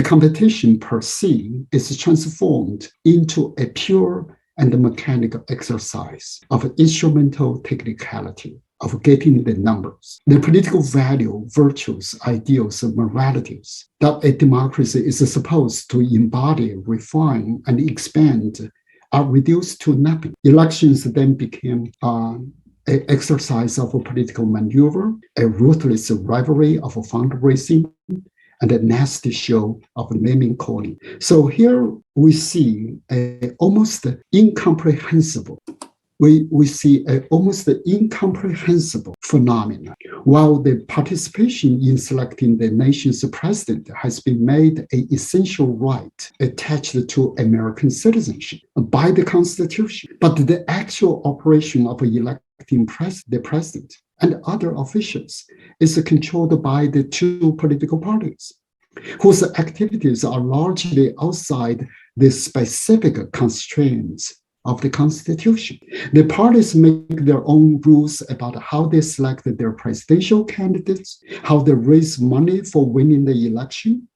competition per se is transformed into a pure and mechanical exercise of instrumental technicality of getting the numbers. The political value, virtues, ideals, and moralities that a democracy is supposed to embody, refine, and expand are reduced to nothing. Elections then became an exercise of a political maneuver, a ruthless rivalry of fundraising, and a nasty show of naming calling. So here we see almost incomprehensible phenomenon. While the participation in selecting the nation's president has been made an essential right attached to American citizenship by the Constitution, but the actual operation of electing the president and other officials is controlled by the two political parties, whose activities are largely outside the specific constraints of the Constitution. The parties make their own rules about how they select their presidential candidates, how they raise money for winning the election,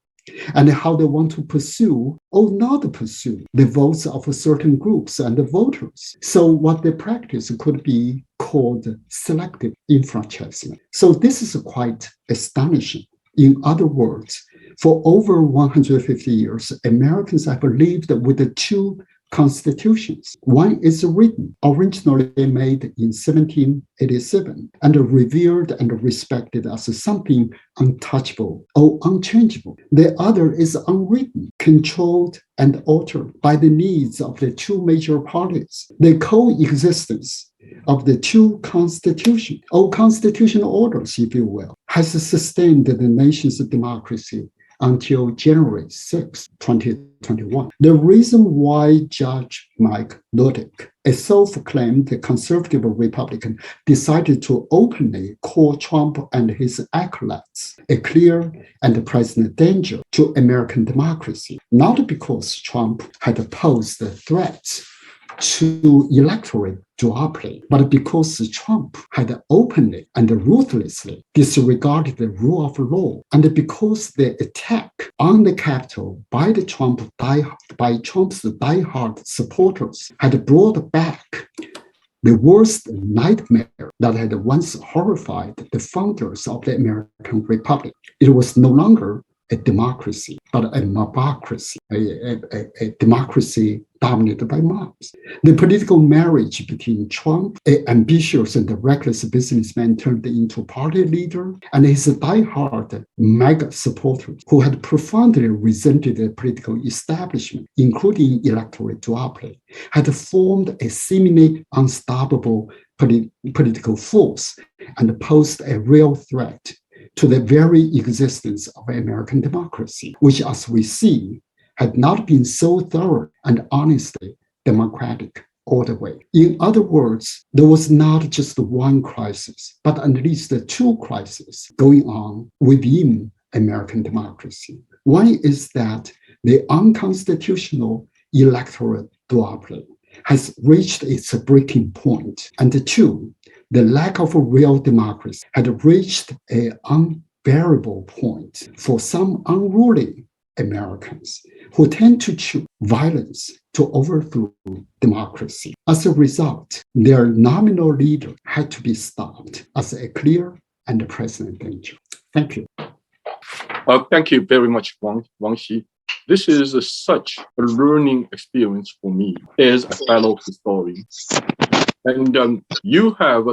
and how they want to pursue or not pursue the votes of certain groups and the voters. So what they practice could be called selective enfranchisement. So this is quite astonishing. In other words, for over 150 years, Americans have lived with the two constitutions. One is written, originally made in 1787, and revered and respected as something untouchable or unchangeable. The other is unwritten, controlled and altered by the needs of the two major parties. The coexistence of the two constitutions, or constitutional orders, if you will, has sustained the nation's democracy until January 6, 2021. The reason why Judge Mike Luttig, a self-proclaimed conservative Republican, decided to openly call Trump and his acolytes a clear and present danger to American democracy, not because Trump had posed threats to electoral duopoly, but because Trump had openly and ruthlessly disregarded the rule of law, and because the attack on the Capitol by Trump's diehard supporters had brought back the worst nightmare that had once horrified the founders of the American Republic. It was no longer a democracy, but a mobocracy, a democracy dominated by mobs. The political marriage between Trump, an ambitious and reckless businessman turned into party leader, and his diehard MAGA supporters who had profoundly resented the political establishment, including electoral duopoly, had formed a seemingly unstoppable political force and posed a real threat to the very existence of American democracy, which, as we see, had not been so thorough and honestly democratic all the way. In other words, there was not just one crisis, but at least two crises going on within American democracy. One is that the unconstitutional electoral duopoly has reached its breaking point, and two, the lack of a real democracy had reached an unbearable point for some unruly Americans who tend to choose violence to overthrow democracy. As a result, their nominal leader had to be stopped as a clear and present danger. Thank you. Thank you very much, Wang Xi. This is such a learning experience for me as a fellow historian. And you have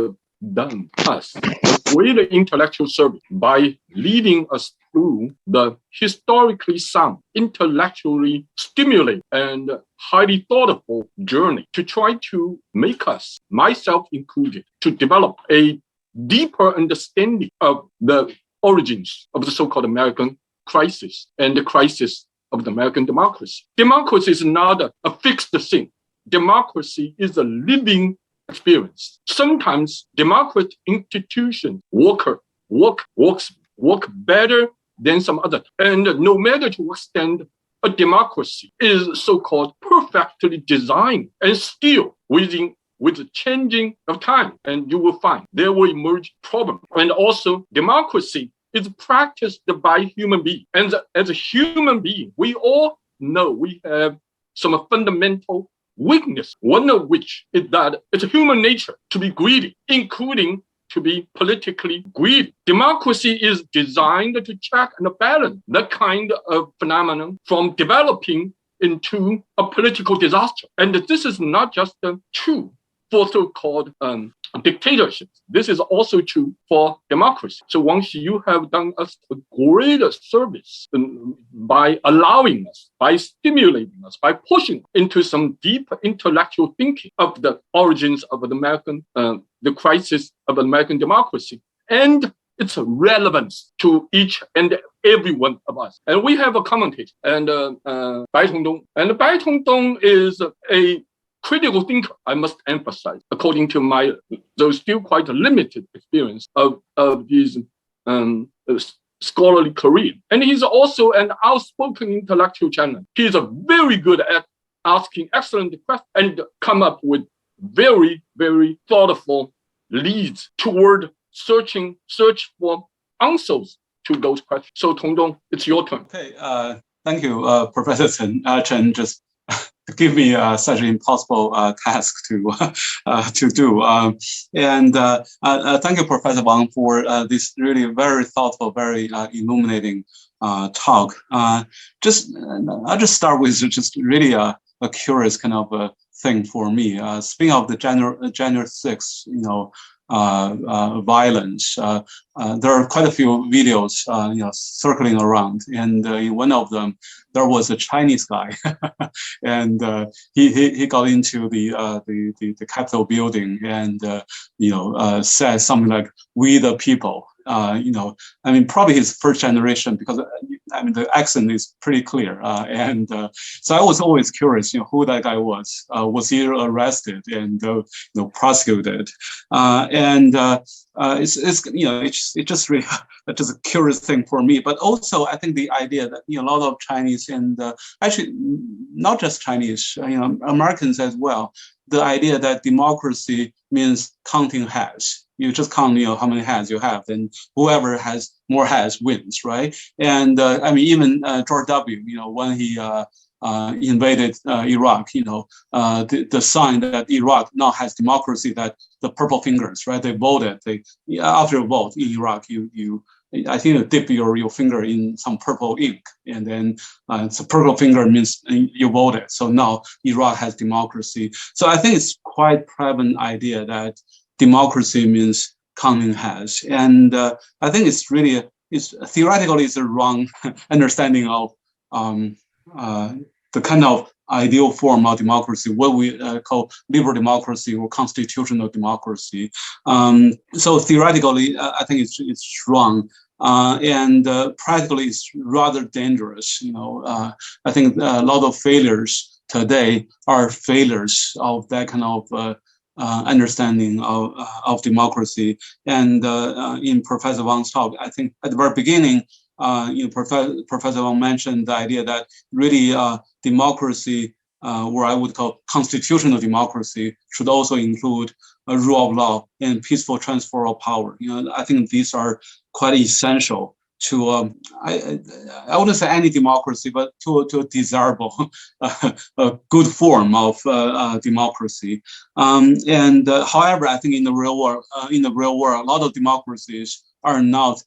done us a great intellectual service by leading us through the historically sound, intellectually stimulating, and highly thoughtful journey to try to make us, myself included, to develop a deeper understanding of the origins of the so-called American crisis and the crisis of the American democracy. Democracy is not a fixed thing. Democracy is a living experience. Sometimes democratic institutions work better than some other. And no matter to what extent a democracy is so-called perfectly designed, and still with the changing of time, and you will find there will emerge problems. And also democracy is practiced by human beings. And as a human being, we all know we have some fundamental weakness, one of which is that it's human nature to be greedy, including to be politically greedy. Democracy is designed to check and balance that kind of phenomenon from developing into a political disaster. And this is not just true for so-called dictatorships. This is also true for democracy. So Wang Xi, you have done us a great service by allowing us, by stimulating us, by pushing into some deep intellectual thinking of the origins of the crisis of American democracy and its relevance to each and every one of us. And we have a commentator, and Bai Tongdong. And Bai Tongdong is a critical thinker, I must emphasize, according to my, though still quite a limited experience of his scholarly career. And he's also an outspoken intellectual channel. He's very good at asking excellent questions and come up with very, very thoughtful leads toward search for answers to those questions. So Tongdong, it's your turn. Okay, thank you, Professor Chen, just to give me such an impossible task to do. And thank you, Professor Wang, for this really very thoughtful, very illuminating talk. I'll just start with just really a curious kind of thing for me. Speaking of the January 6th, violence. There are quite a few videos, circling around, and in one of them, there was a Chinese guy, and he got into the Capitol building and said something like "We the people." Probably his first generation, because the accent is pretty clear, and so I was always curious, who that guy was. Was he arrested and prosecuted? It's just really just a curious thing for me. But also, I think the idea that a lot of Chinese and actually not just Chinese, Americans as well, the idea that democracy means counting heads. You just count, how many heads you have, and whoever has more heads wins, right? And even George W. When he invaded Iraq, the sign that Iraq now has democracy, that the purple fingers, right? They voted. After a vote in Iraq, I think you dip your finger in some purple ink, and then so purple finger means you voted. So now Iraq has democracy. So I think it's quite prevalent idea that democracy means common has, and I think it's theoretically it's a wrong understanding of the kind of ideal form of democracy, what we call liberal democracy or constitutional democracy. So theoretically, I think it's wrong, and practically it's rather dangerous. I think a lot of failures today are failures of that kind of understanding of democracy. And in Professor Wang's talk, I think at the very beginning, Professor Wang mentioned the idea that really democracy, or I would call constitutional democracy, should also include a rule of law and peaceful transfer of power. I think these are quite essential to, I wouldn't say any democracy, but to a desirable, a good form of democracy. However, I think in the real world, a lot of democracies are not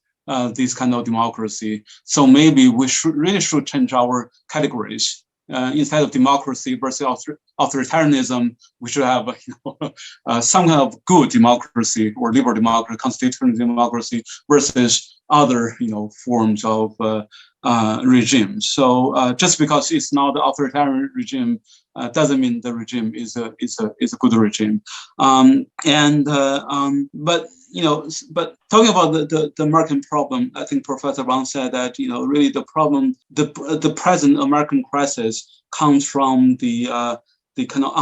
this kind of democracy. So maybe we should change our categories. Instead of democracy versus authoritarianism, we should have some kind of good democracy or liberal democracy, constitutional democracy versus other forms of regimes. So just because it's not the authoritarian regime doesn't mean the regime is a good regime. But talking about the American problem, I think Professor Wang said that really the problem, the present American crisis comes from the kind of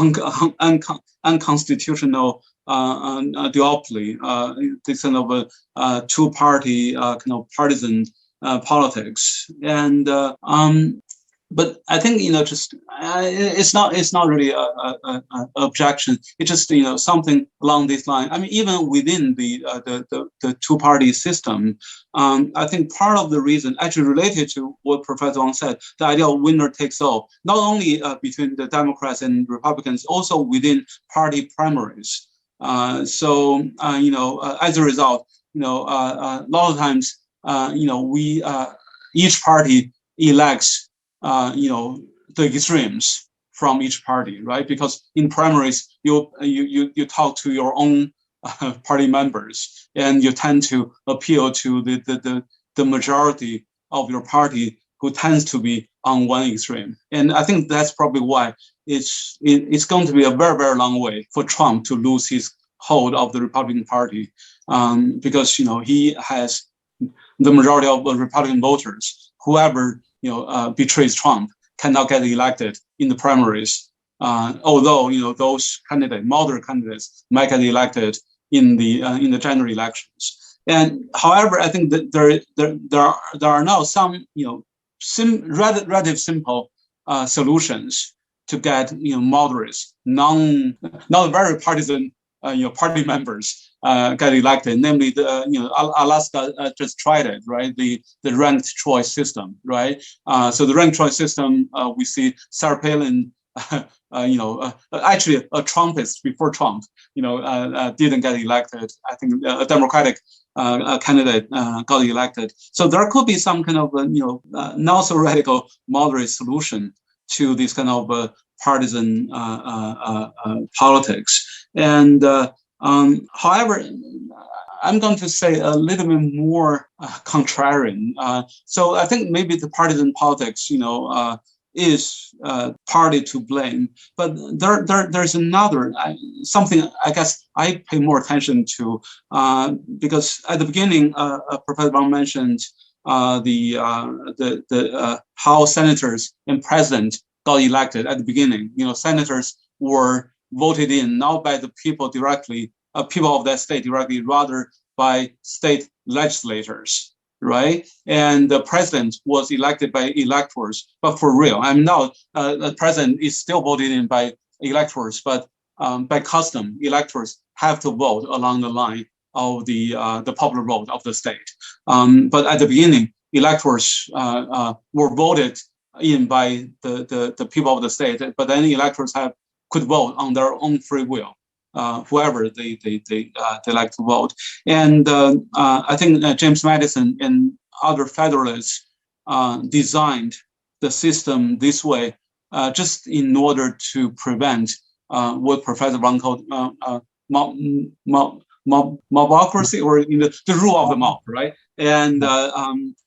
unconstitutional duopoly, this kind of a two-party kind of partisan politics, and but I think it's not really a objection. It's just something along this line. I mean, even within the two-party system, I think part of the reason actually related to what Professor Wang said, the idea of winner takes all, not only between the Democrats and Republicans, also within party primaries. So as a result, a lot of times, we each party elects the extremes from each party, right? Because in primaries, you talk to your own party members, and you tend to appeal to the majority of your party, who tends to be on one extreme. And I think that's probably why it's going to be a very, very long way for Trump to lose his hold of the Republican Party, because he has the majority of Republican voters. Whoever betrays Trump cannot get elected in the primaries, although those moderate candidates might get elected in the general elections. And however, I think that there are now some relatively simple solutions to get moderates, not very partisan party members get elected. Namely, Alaska just tried it, right? The ranked choice system, right? So the ranked choice system, we see Sarah Palin, actually a Trumpist before Trump, didn't get elected. I think a Democratic candidate got elected. So there could be some kind of not so radical moderate solution to this kind of partisan politics. And however, I'm going to say a little bit more contrarian. So I think maybe the partisan politics, is partly to blame. But there's another something I guess I pay more attention to, because at the beginning, Professor Wang mentioned how senators and president got elected at the beginning. Senators were voted in not by the people directly, people of that state directly, rather by state legislators, right? And the president was elected by electors, but for real. I mean, now the president is still voted in by electors, but by custom, electors have to vote along the line of the popular vote of the state. But at the beginning, electors were voted in by the people of the state, but then electors could vote on their own free will, whoever they like to vote. And I think James Madison and other Federalists designed the system this way, just in order to prevent what Professor Wang called mobocracy, or the rule of the mob, right? And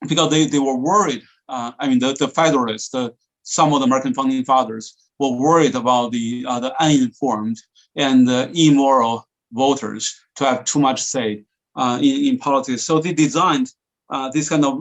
because they were worried, the Federalists, some of the American founding fathers were worried about the uninformed and immoral voters to have too much say in politics. So they designed this kind of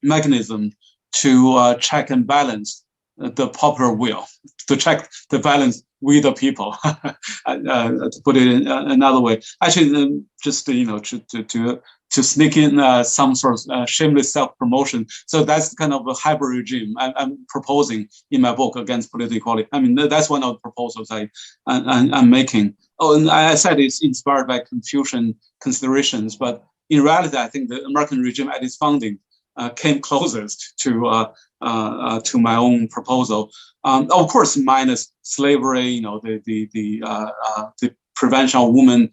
mechanism to check and balance the popular will, to check the balance with the people, to put it in another way. Actually, just to sneak in some sort of shameless self-promotion. So that's kind of a hybrid regime I'm proposing in my book Against Political Equality. That's one of the proposals I'm making. Oh, and I said it's inspired by Confucian considerations, but in reality, I think the American regime at its founding came closest to my own proposal. Of course, minus slavery, the prevention of women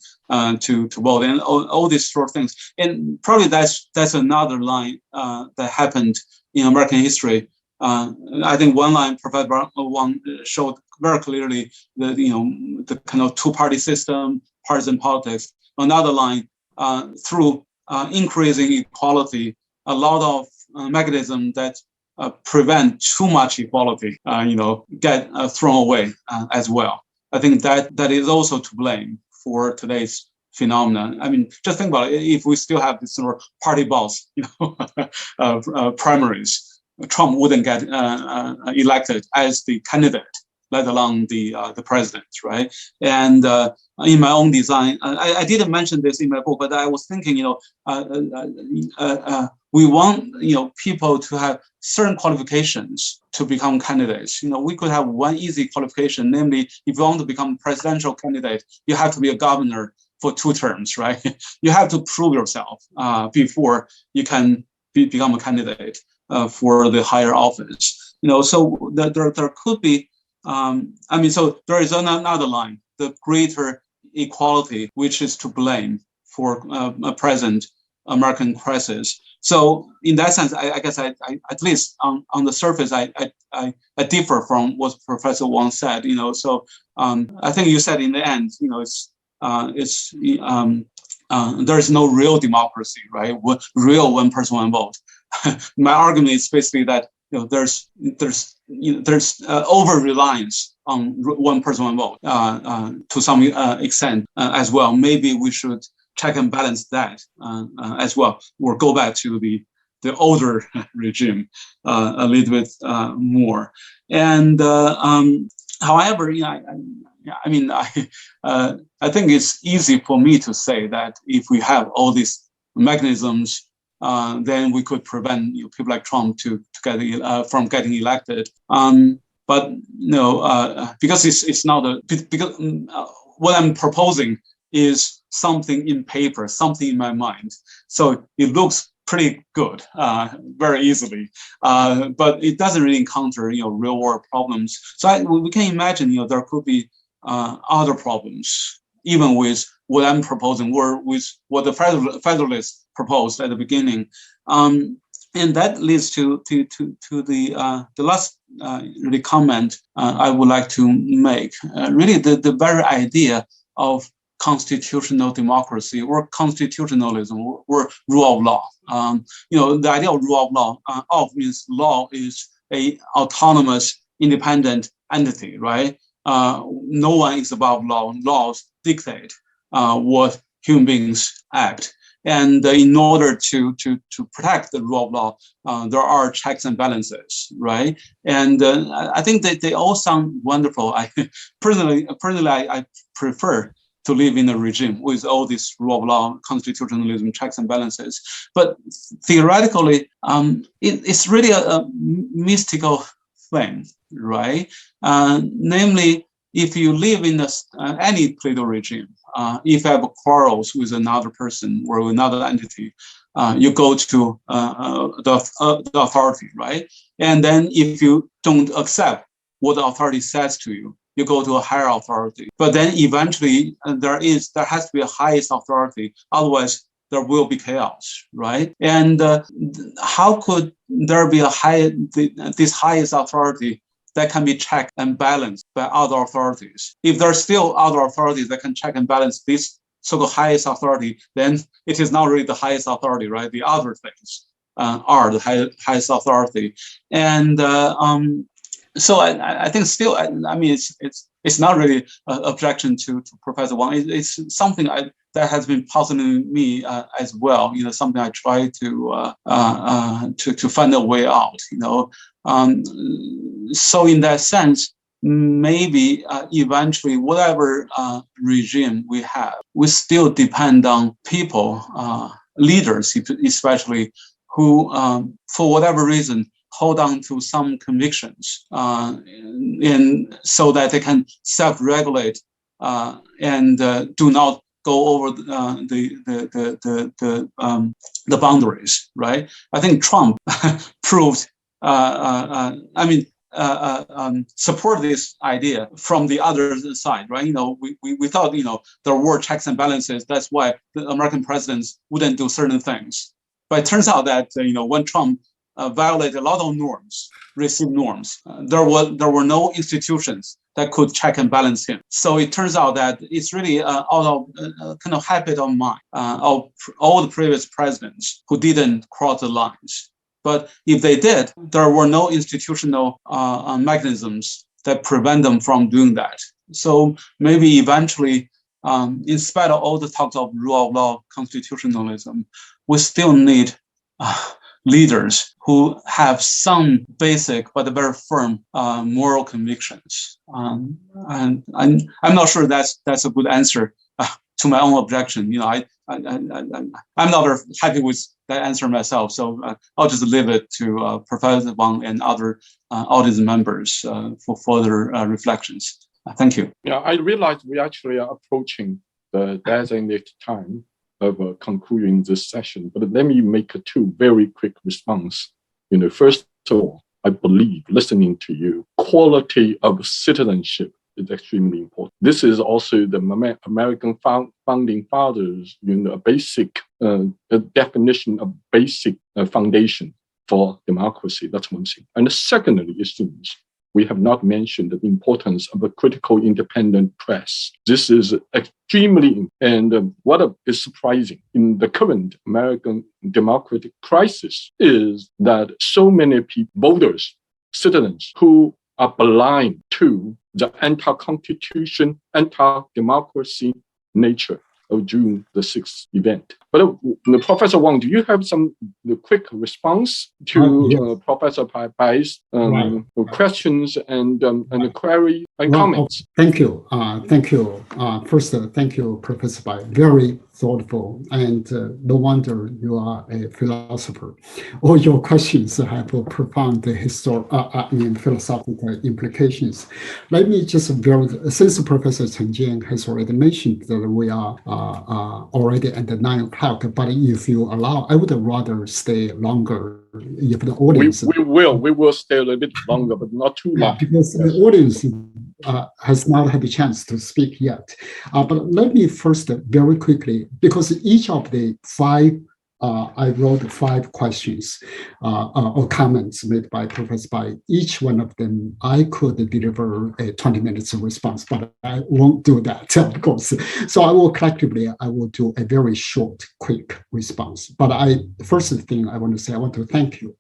to vote, and all these sort of things. And probably that's another line that happened in American history. I think one line Professor Wang showed very clearly the kind of two-party system, partisan politics. Another line, through increasing equality, a lot of mechanisms that prevent too much equality, get thrown away as well. I think that is also to blame for today's phenomenon. Just think about it. If we still have this sort of party boss, primaries, Trump wouldn't get elected as the candidate, let alone the president, right? And in my own design, I didn't mention this in my book, but I was thinking, we want people to have certain qualifications to become candidates. We could have one easy qualification, namely, if you want to become presidential candidate, you have to be a governor for 2 terms, right? You have to prove yourself before you can become a candidate for the higher office. So there could be. So there is another line, the greater equality, which is to blame for a present American crisis. So in that sense, I guess I at least on the surface, I differ from what Professor Wang said. So I think you said in the end, there is no real democracy, right? Real one person, one vote. My argument is basically that there's over reliance on one person, one vote to some extent as well. Maybe we should check and balance that as well, or go back to the older regime a little bit more. And however, I think it's easy for me to say that if we have all these mechanisms, then we could prevent people like Trump from getting elected. But because it's not because what I'm proposing is something in paper, something in my mind. So it looks pretty good, very easily, but it doesn't really encounter real world problems. So we can imagine there could be other problems, even with what I'm proposing, or with what the Federalists proposed at the beginning, and that leads to the last really comment I would like to make. Really, the very idea of constitutional democracy or constitutionalism or rule of law. The idea of rule of law, means law is a autonomous, independent entity, right? No one is above law. Laws dictate what human beings act. And in order to protect the rule of law, there are checks and balances, right? And I think that they all sound wonderful. Personally, I prefer to live in a regime with all this rule of law, constitutionalism, checks and balances. But theoretically, it's really a mystical thing, right? Namely, if you live in any political regime, if you have quarrels with another person or another entity, you go to the authority, right? And then if you don't accept what the authority says to you, you go to a higher authority. But then eventually there has to be a highest authority. Otherwise, there will be chaos, right? And how could there be this highest authority that can be checked and balanced by other authorities? If there are still other authorities that can check and balance this so-called highest authority, then it is not really the highest authority, right? The other things are the highest authority. And so I think still, I mean, it's not really an objection to Professor Wang. It's something that has been puzzling me as well. You know, something I try to find a way out. You know, so in that sense, maybe eventually whatever regime we have, we still depend on people, leaders, especially who, for whatever reason, hold on to some convictions, so that they can self-regulate and do not go over the boundaries, right? I think Trump proved. Support this idea from the other side, right? You know, we thought, you know, there were checks and balances. That's why the American presidents wouldn't do certain things. But it turns out that, you know, when Trump violated a lot of norms, received norms, there were no institutions that could check and balance him. So it turns out that it's really out of kind of habit of mind of all the previous presidents who didn't cross the lines. But if they did, there were no institutional mechanisms that prevent them from doing that. So maybe eventually, in spite of all the talks of rule of law, constitutionalism, we still need leaders who have some basic but very firm moral convictions. And I'm not sure that's a good answer to my own objection. You know, I'm not very happy with that answer myself, so I'll just leave it to Professor Wang and other audience members for further reflections. Thank you. Yeah, I realize we actually are approaching the designated time of concluding this session, but let me make two very quick response. You know, first of all, I believe listening to you, quality of citizenship is extremely important. This is also the American founding fathers, you know, a basic definition of basic foundation for democracy. That's one thing. And secondly, it seems we have not mentioned the importance of a critical independent press. This is extremely, and what is surprising in the current American democratic crisis is that so many people, voters, citizens who are blind to the anti-constitution, anti-democracy nature of June the 6th event. But Professor Wang, do you have some quick response to Professor Pai's questions and queries and comments? Thank you. First, thank you, Professor Pai. Very thoughtful, and no wonder you are a philosopher. All your questions have profound philosophical implications. Let me just since Professor Chen Jian has already mentioned that we are already at the 9 o'clock, but if you allow, I would rather stay longer. If the audience, we will stay a little bit longer, but not too long. Because the audience has not had a chance to speak yet. But let me first very quickly, because each of the 5, I wrote 5 questions or comments made by Professor Pai. Each one of them, I could deliver a 20 minutes response, but I won't do that, of course. So I will do a very short, quick response. But first thing I want to say, I want to thank you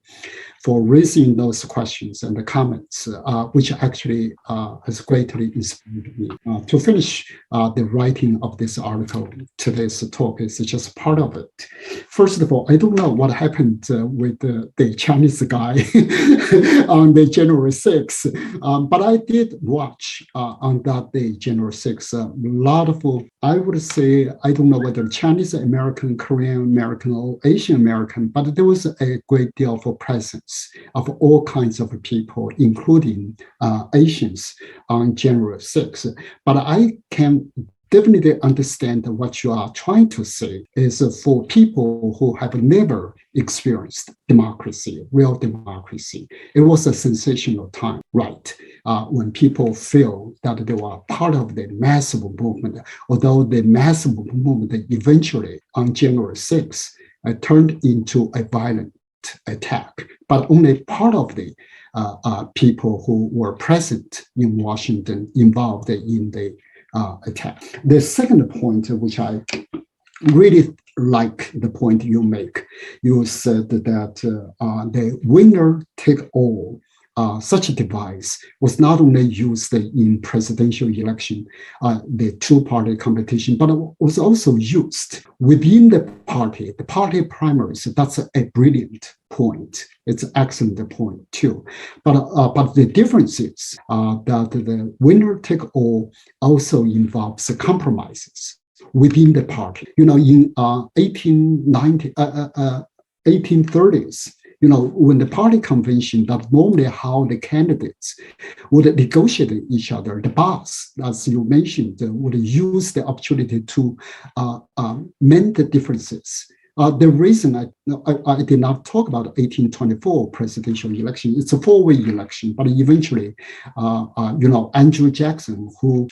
for raising those questions and the comments, which actually has greatly inspired me. To finish the writing of this article, today's talk is just part of it. First first of all, I don't know what happened with the Chinese guy on the January 6th, but I did watch on that day, January 6th, a lot of, I would say, I don't know whether Chinese American, Korean American, or Asian American, but there was a great deal of presence of all kinds of people, including Asians on January 6th. But I can definitely understand what you are trying to say is for people who have never experienced democracy, real democracy. It was a sensational time, right? When people feel that they were part of the massive movement, although the massive movement eventually on January 6th turned into a violent attack, but only part of the people who were present in Washington involved in the attack. The second point, which I really like the point you make, you said that the winner take all, such a device was not only used in presidential election, the two-party competition, but it was also used within the party primaries. That's a brilliant point. It's an excellent point too. But the difference is that the winner take all also involves compromises within the party. You know, in 1830s, you know, when the party convention, that normally how the candidates would negotiate each other, the boss, as you mentioned, would use the opportunity to mend the differences. The reason I did not talk about 1824 presidential election, it's a four-way election, but eventually, Andrew Jackson, who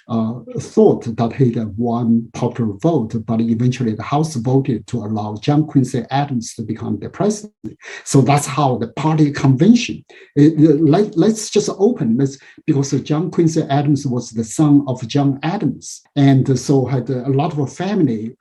thought that he had won popular vote, but eventually the House voted to allow John Quincy Adams to become the president. So that's how the party convention, let's just open this, because John Quincy Adams was the son of John Adams, and so had a lot of family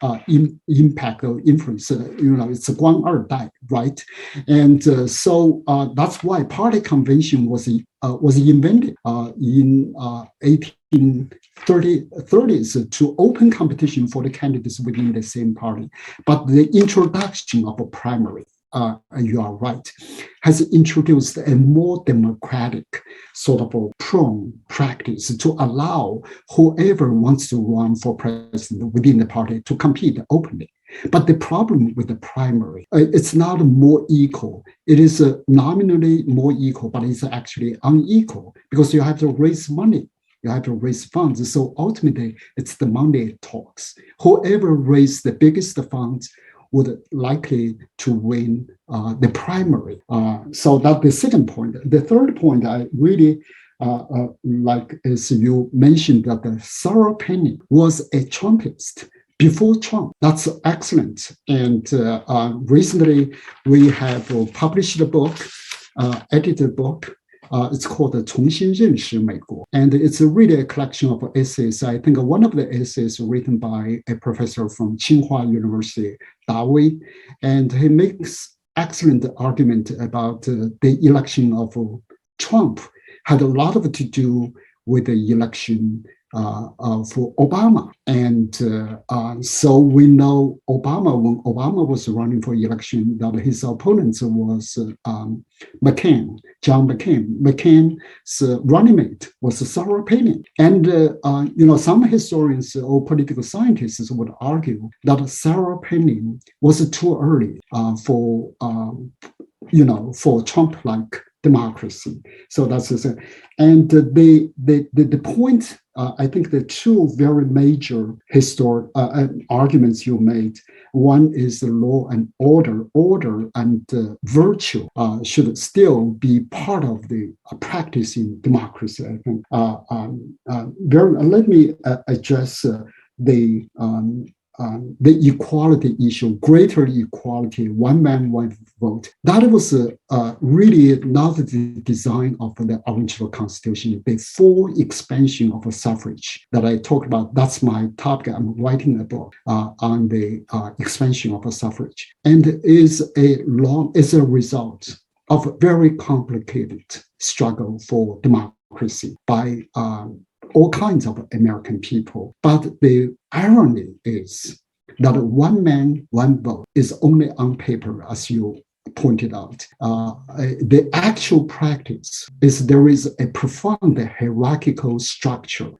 impact or influence. It's a Guan Er Dai, right? And so that's why party convention was invented in 1830s to open competition for the candidates within the same party. But the introduction of a primary, you are right, has introduced a more democratic sort of a prone practice to allow whoever wants to run for president within the party to compete openly. But the problem with the primary, it's not more equal. It is nominally more equal, but it's actually unequal because you have to raise money. You have to raise funds. So ultimately, it's the money talks. Whoever raised the biggest funds would likely to win the primary. So that's the second point. The third point I really like is you mentioned that Sarah Palin was a Trumpist before Trump. That's excellent. And recently we have published a book, edited book. It's called 重新认识美国. And it's really a collection of essays. I think one of the essays written by a professor from Tsinghua University, Da Wei, and he makes excellent argument about the election of Trump had a lot of to do with the election for Obama. And so we know Obama, when Obama was running for election, that his opponent was McCain, John McCain. McCain's running mate was Sarah Palin. And, some historians or political scientists would argue that Sarah Palin was too early for Trump-like democracy. So that's the and the point. I think the two very major historic arguments you made. One is the law and order. Order and virtue should still be part of the practice in democracy. I think. Let me address the equality issue, greater equality, one man, one vote. That was really not the design of the original Constitution. The full expansion of suffrage that I talked about, that's my topic. I'm writing a book on the expansion of suffrage, and is a result of a very complicated struggle for democracy by all kinds of American people. But the irony is that one man, one vote is only on paper, as you pointed out. The actual practice is there is a profound hierarchical structure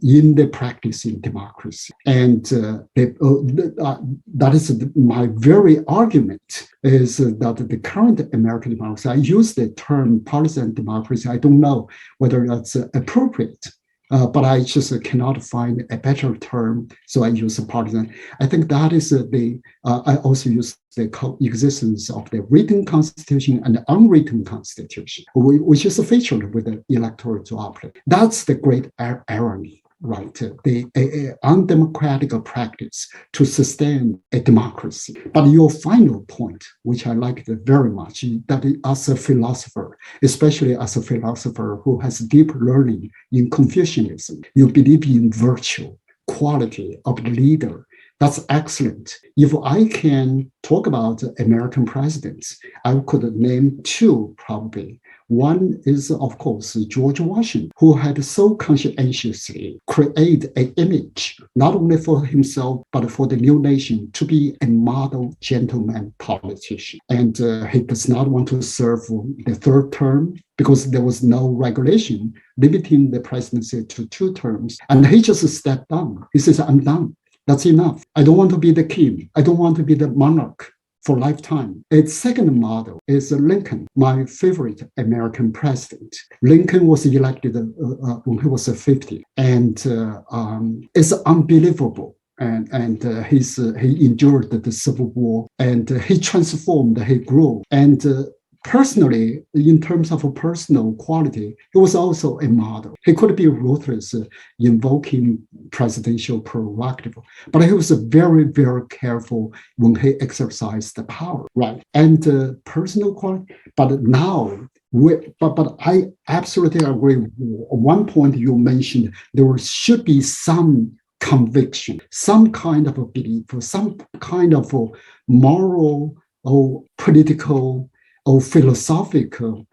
in the practice in democracy. And that is my very argument, is that the current American democracy, I use the term partisan democracy, I don't know whether that's appropriate. But I just cannot find a better term, so I use partisan. I think that is I also use the coexistence of the written constitution and the unwritten constitution, which is featured with the electoral duopoly. That's the great irony, right? The undemocratic practice to sustain a democracy. But your final point, which I liked very much, that as a philosopher, especially as a philosopher who has deep learning in Confucianism, you believe in virtue, quality of the leader. That's excellent. If I can talk about American presidents, I could name two probably. One is, of course, George Washington, who had so conscientiously created an image, not only for himself, but for the new nation, to be a model gentleman politician. And he does not want to serve the third term because there was no regulation limiting the presidency to 2 terms. And he just stepped down. He says, I'm done. That's enough. I don't want to be the king. I don't want to be the monarch for lifetime. Its second model is Lincoln, my favorite American president. Lincoln was elected when he was 50, and it's unbelievable. And he endured the Civil War, and he transformed, he grew. And personally, in terms of a personal quality, he was also a model. He could be ruthless, invoking presidential prerogative, but he was very, very careful when he exercised the power, right? And personal quality, but now, but I absolutely agree with you. One point you mentioned, there should be some conviction, some kind of a belief, some kind of a moral or political or philosophical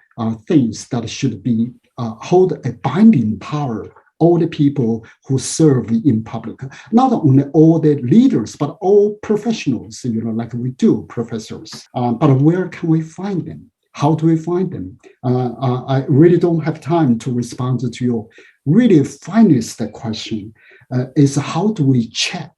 things that should be hold a binding power all the people who serve in public, not only all the leaders, but all professionals, like we do, professors. But where can we find them? How do we find them? I really don't have time to respond to your really finest question, is how do we check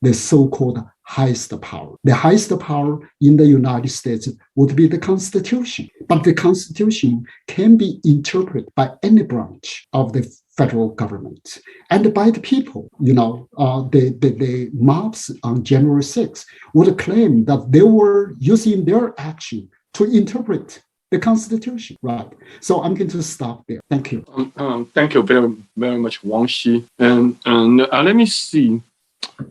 the so-called highest power? The highest power in the United States would be the Constitution. But the Constitution can be interpreted by any branch of the federal government and by the people. The mobs on January 6th would claim that they were using their action to interpret the Constitution, right? So I'm going to stop there. Thank you. Thank you very, very much, Wang Xi. And let me see.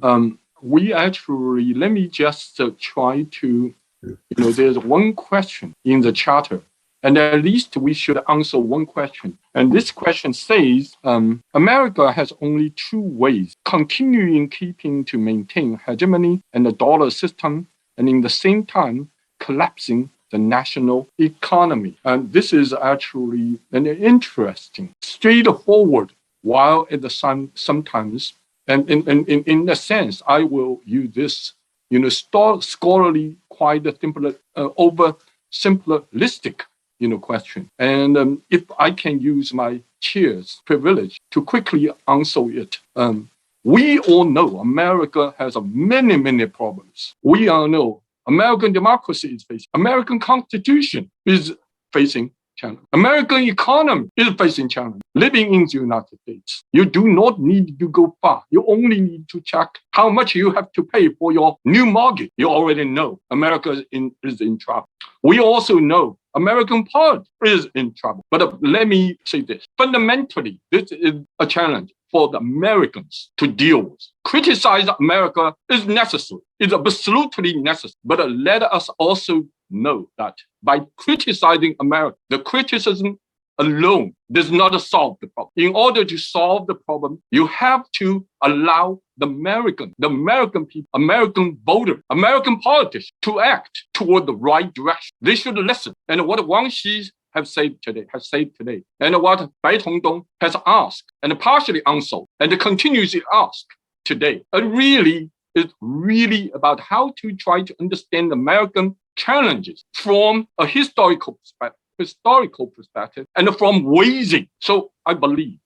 Let me just try to, there's one question in the charter, and at least we should answer one question. And this question says, America has only 2 ways, continuing keeping to maintain hegemony and the dollar system, and in the same time, collapsing the national economy. And this is actually an interesting, straightforward, while at the same sometimes, and in a sense, I will use this, scholarly, quite a simpler, simplistic, question. And if I can use my chair's privilege to quickly answer it, we all know America has many, many problems. We all know American democracy is facing, American Constitution is facing challenge. American economy is facing challenge. Living in the United States, you do not need to go far. You only need to check how much you have to pay for your new mortgage. You already know America is in trouble. We also know American politics is in trouble. But let me say this. Fundamentally, this is a challenge for the Americans to deal with. Criticize America is necessary. It's absolutely necessary. But let us also know that by criticizing America, the criticism alone does not solve the problem. In order to solve the problem, you have to allow the American people, American voter, American politicians to act toward the right direction. They should listen. And what Wang Xi has said today, and what Bai Tongdong has asked and partially answered and continues to ask today, really is really about how to try to understand American challenges from a historical perspective and from raising. So I believe,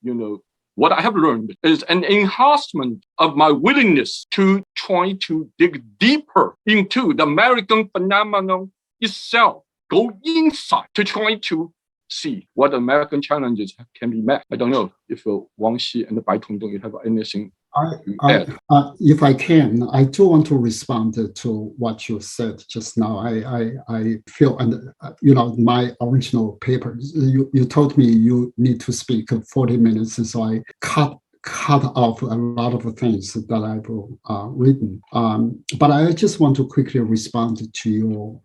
what I have learned is an enhancement of my willingness to try to dig deeper into the American phenomenon itself, go inside to try to see what American challenges can be met. I don't know if Wang Xi and Bai Tongdong you have anything to add. If I can, I do want to respond to what you said just now. I feel, and my original paper, you told me you need to speak 40 minutes, so I cut off a lot of things that I've written. But I just want to quickly respond to your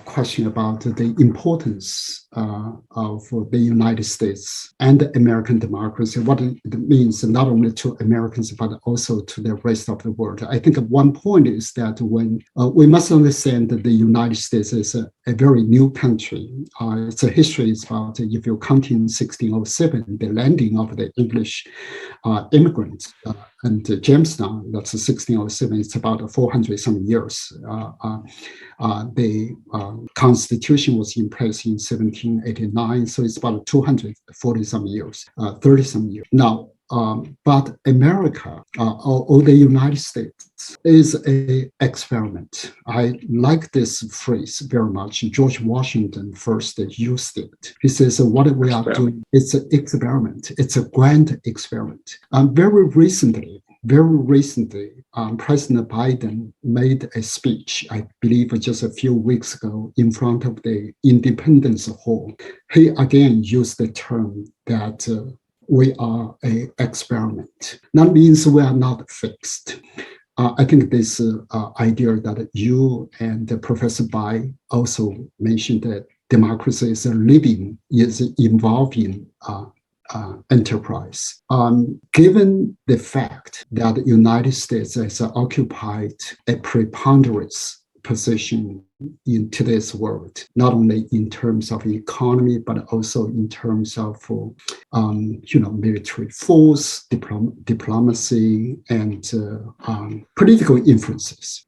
question about the importance of the United States and American democracy, what it means not only to Americans, but also to the rest of the world. I think one point is that when we must understand that the United States is a very new country. Its history is about, if you count in 1607, the landing of the English immigrants and Jamestown, that's 1607, it's about 400 some years. The Constitution was in place in 1789, so it's about 240 some years, 30 some years. Now, but America, or the United States, is an experiment. I like this phrase very much. George Washington first used it. He says, what we are doing, it's an experiment. It's a grand experiment. Very recently, President Biden made a speech, I believe just a few weeks ago, in front of the Independence Hall. He again used the term that we are an experiment. That means we are not fixed. I think this idea that you and Professor Bai also mentioned, that democracy is a living, is evolving enterprise. Given the fact that the United States has occupied a preponderance position in today's world, not only in terms of economy, but also in terms of military force, diplomacy, and political influences.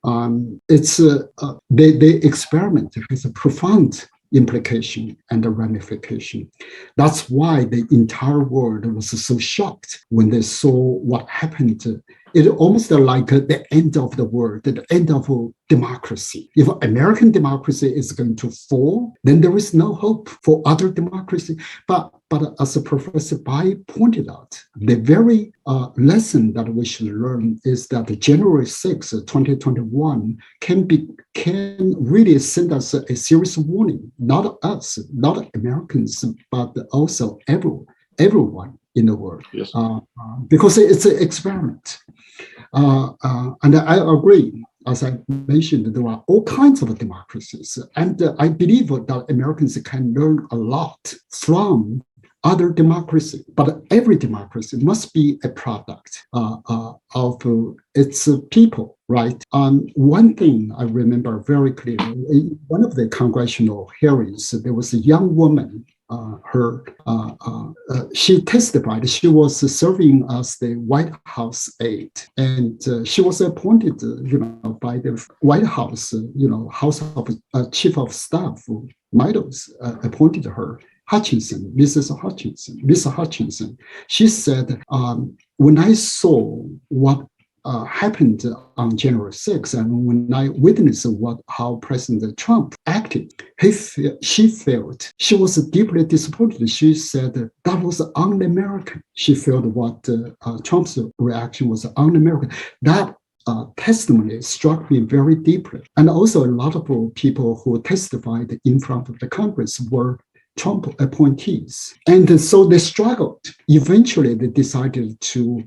It's the experiment has a profound implication and ramification. That's why the entire world was so shocked when they saw what happened. It almost like the end of the world, the end of democracy. If American democracy is going to fall, then there is no hope for other democracy. But as Professor Bai pointed out, the very lesson that we should learn is that January 6, 2021 can really send us a serious warning, not us, not Americans, but also everyone in the world, yes. Because it's an experiment. And I agree, as I mentioned, there are all kinds of democracies. And I believe that Americans can learn a lot from other democracy, but every democracy must be a product of its people, right? One thing I remember very clearly, in one of the congressional hearings, there was a young woman. She testified. She was serving as the White House aide, and she was appointed, by the White House, House of Chief of Staff, Meadows appointed her. Mrs. Hutchinson. She said, when I saw what happened on January 6th, and when I witnessed how President Trump acted, she felt she was deeply disappointed. She said that was un-American. She felt what Trump's reaction was un-American. That testimony struck me very deeply. And also a lot of people who testified in front of the Congress were Trump appointees. And so they struggled. Eventually, they decided to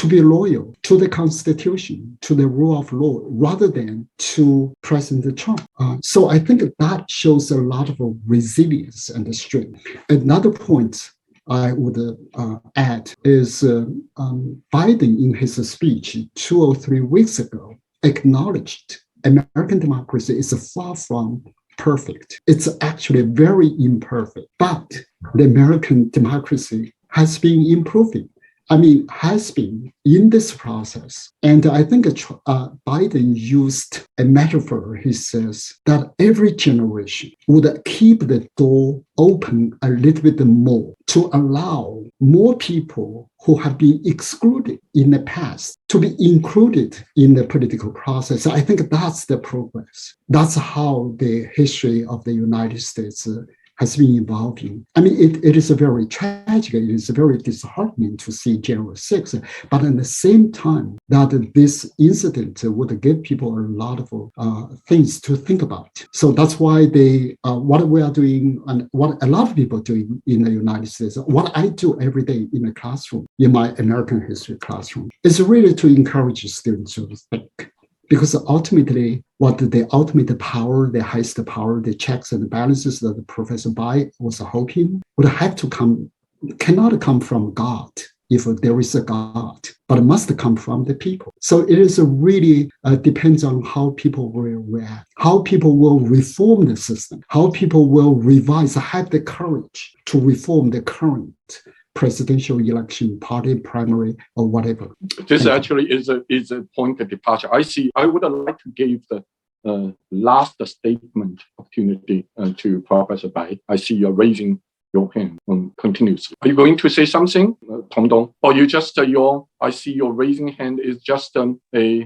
be loyal to the Constitution, to the rule of law, rather than to President Trump. So I think that shows a lot of resilience and strength. Another point I would add is Biden, in his speech 2 or 3 weeks ago, acknowledged American democracy is far from perfect. It's actually very imperfect, but the American democracy has been improving. has been in this process. And I think Biden used a metaphor. He says that every generation would keep the door open a little bit more to allow more people who have been excluded in the past to be included in the political process. I think that's the progress. That's how the history of the United States has been evolving. It is very tragic. It is very disheartening to see January 6th, but at the same time, that this incident would give people a lot of things to think about. So that's why what we are doing and what a lot of people are doing in the United States, what I do every day in the classroom, in my American history classroom, is really to encourage students to think. Because ultimately, what the ultimate power, the highest power, the checks and balances that Professor Bai was hoping would cannot come from God if there is a God, but it must come from the people. So it is really depends on how people will react, how people will reform the system, how people will revise, have the courage to reform the current presidential election, party primary, or whatever. This actually is a point of departure. I would like to give the last statement opportunity to Professor Bai. I see you're raising your hand continuously. Are you going to say something, Tong Dong? Or you just I see your raising hand is just a.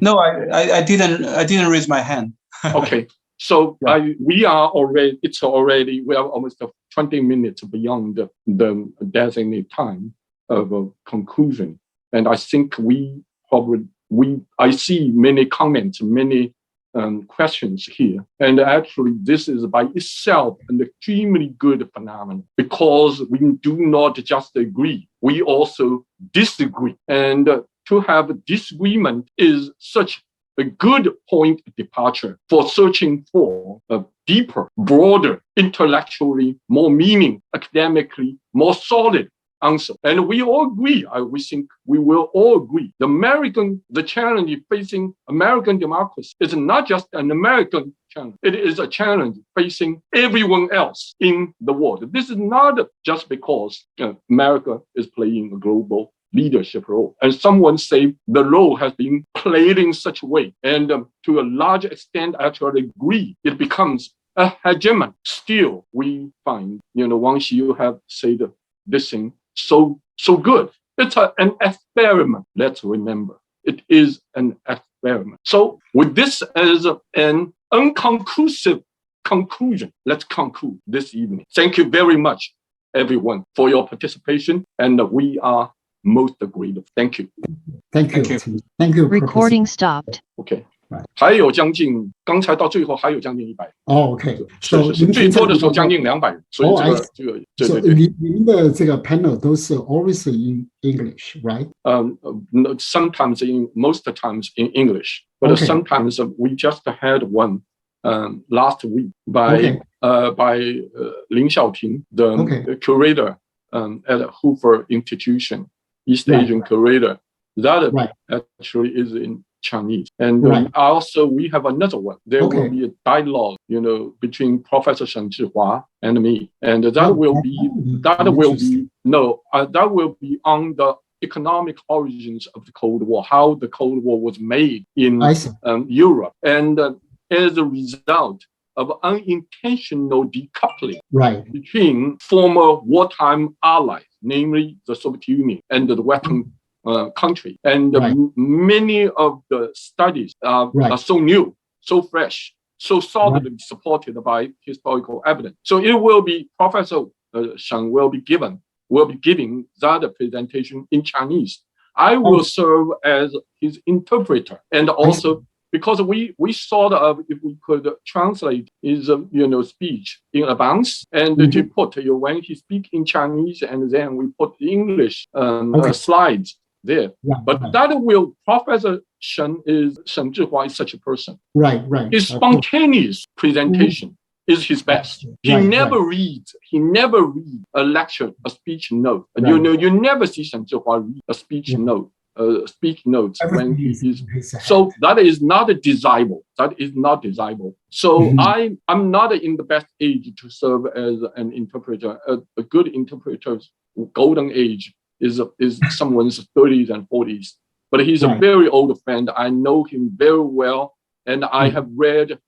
No, I didn't raise my hand. Okay. So yeah. we are almost 20 minutes beyond the designated time of conclusion. And I think I see many comments, many questions here. And actually, this is by itself an extremely good phenomenon because we do not just agree, we also disagree. And to have a disagreement is such a good point of departure for searching for a deeper, broader, intellectually more meaning, academically more solid answer. And we all agree, we think we will all agree. The challenge facing American democracy is not just an American challenge. It is a challenge facing everyone else in the world. This is not just because America is playing a global leadership role. And someone say the role has been played in such a way. And to a large extent, I actually agree, it becomes a hegemon. Still, we find, Wang Xiu have said this thing so good. It's an experiment. Let's remember, it is an experiment. So with this as an unconclusive conclusion, let's conclude this evening. Thank you very much, everyone, for your participation. And we are most grateful. Thank you. Thank you. Recording stopped. Okay. 还有将近，刚才到最后还有将近100。OK， 是最多的时候将近200人，所以这个对。您的这个 panel 都是 always in English, right? Sometimes most times in English, but sometimes we just had one last week by Lin Xiaoting, the curator at Hoover Institution, East Asian curator. That actually is in Chinese. And also we have another one. There will be a dialogue, between Professor Shen Zhihua and me. And that will be on the economic origins of the Cold War, how the Cold War was made in Europe. And as a result of unintentional decoupling between former wartime allies, namely the Soviet Union and the Western country. And many of the studies are so new, so fresh, so solidly supported by historical evidence. So it will be Professor Shen will be giving that presentation in Chinese. I will serve as his interpreter, and also because we thought of if we could translate his speech in advance and to put when he speak in Chinese, and then we put English slides there. But that will, Professor Shen Zhihua is such a person. His spontaneous presentation is his best. He never reads a lecture, a speech note. You never see Shen Zhihua read a speech note, speech notes when he is. So that is not desirable. So I'm not in the best age to serve as an interpreter. A good interpreter's golden age is someone's 30s and 40s, but he's a Right. very old friend. I know him very well, and I have read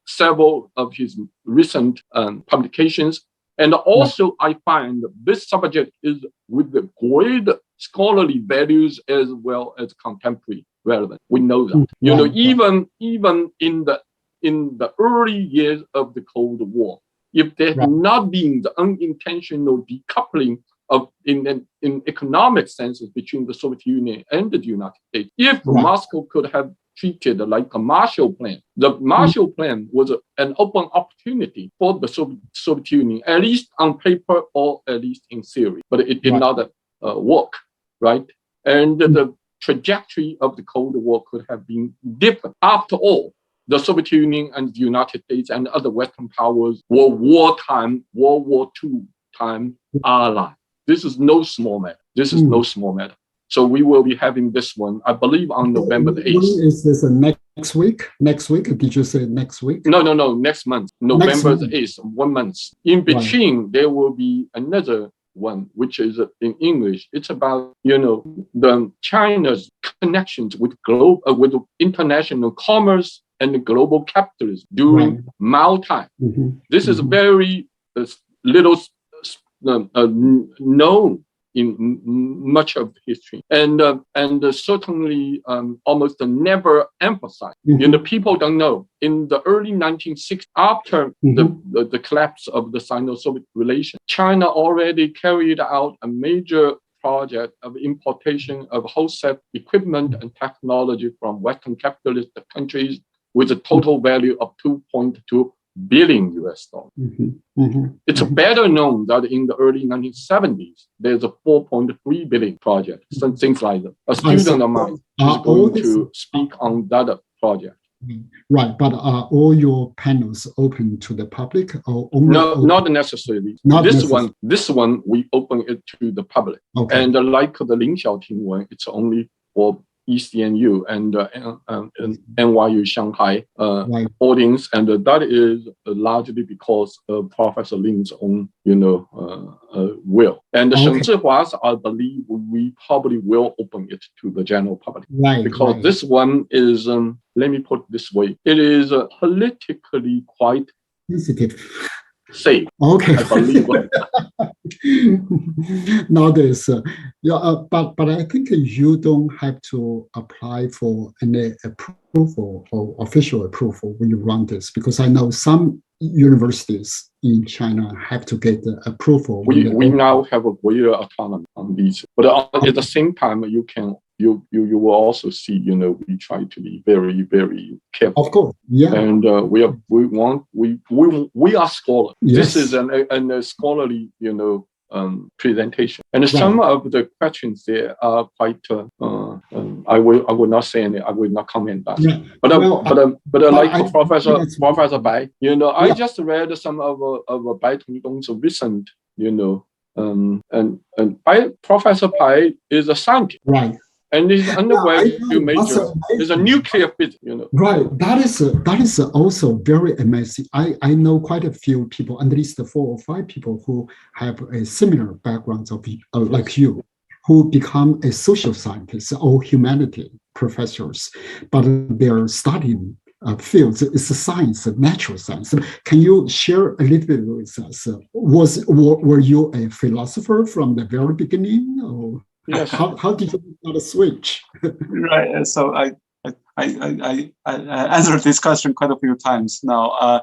several of his recent publications. And also, I find this subject is with the great scholarly values as well as contemporary relevance. We know that. You know, even in the early years of the Cold War, if there had not been the unintentional decoupling of in economic senses between the Soviet Union and the United States, if Moscow could have treated like a Marshall Plan, the Marshall Plan was an open opportunity for the Soviet Union, at least on paper or at least in theory, but it did not work, right? And the trajectory of the Cold War could have been different. After all, the Soviet Union and the United States and other Western powers were wartime, World War II time allies. This is no small matter. This is no small matter. So we will be having this one, I believe, on November the 8th. When is this next week? Next week? Did you say next week? No, next month, November the 8th, 1 month. In between, there will be another one, which is in English. It's about, the China's connections with with international commerce and global capitalism during Mao time. This is very little known in much of history, and certainly almost never emphasized. People don't know. In the early 1960s, after the collapse of the Sino-Soviet relation, China already carried out a major project of importation of wholesale equipment and technology from Western capitalist countries with a total value of $2.2 billion US. It's better known that in the early 1970s, there's a $4.3 billion project, some things like that. A student of mine is going to speak on that project. Right, but are all your panels open to the public or only? No, not necessarily. This one, we open it to the public. Okay. And like the Lin Xiaoting one, it's only for ECNU and NYU Shanghai audience, and that is largely because of Professor Lin's own, will. And Shen Zhihua's, I believe, we probably will open it to the general public, because this one is, let me put it this way, it is politically quite sensitive. Safe. Okay. I believe. Now there's, but I think you don't have to apply for any approval or official approval when you run this, because I know some universities in China have to get the approval. We now have a greater autonomy on these, but at the same time, you will also see, we try to be very, very careful. Of course, yeah. And we are scholars. Yes. This is a scholarly, presentation. And some of the questions there are quite. I will not say any. I will not comment that. Yeah. But like Professor Bai, I just read some of Bai Tongdong's recent, and Professor Bai is a scientist. Right. And his undergraduate major is a nuclear physics, Right. That is also very amazing. I know quite a few people, at least 4 or 5 people who have a similar backgrounds of like you, who become a social scientist or humanity professors, but they're studying fields. It's science, natural science. Can you share a little bit with us? Were you a philosopher from the very beginning, or? Yes. How did you start a switch? Right. So I answered this question quite a few times now.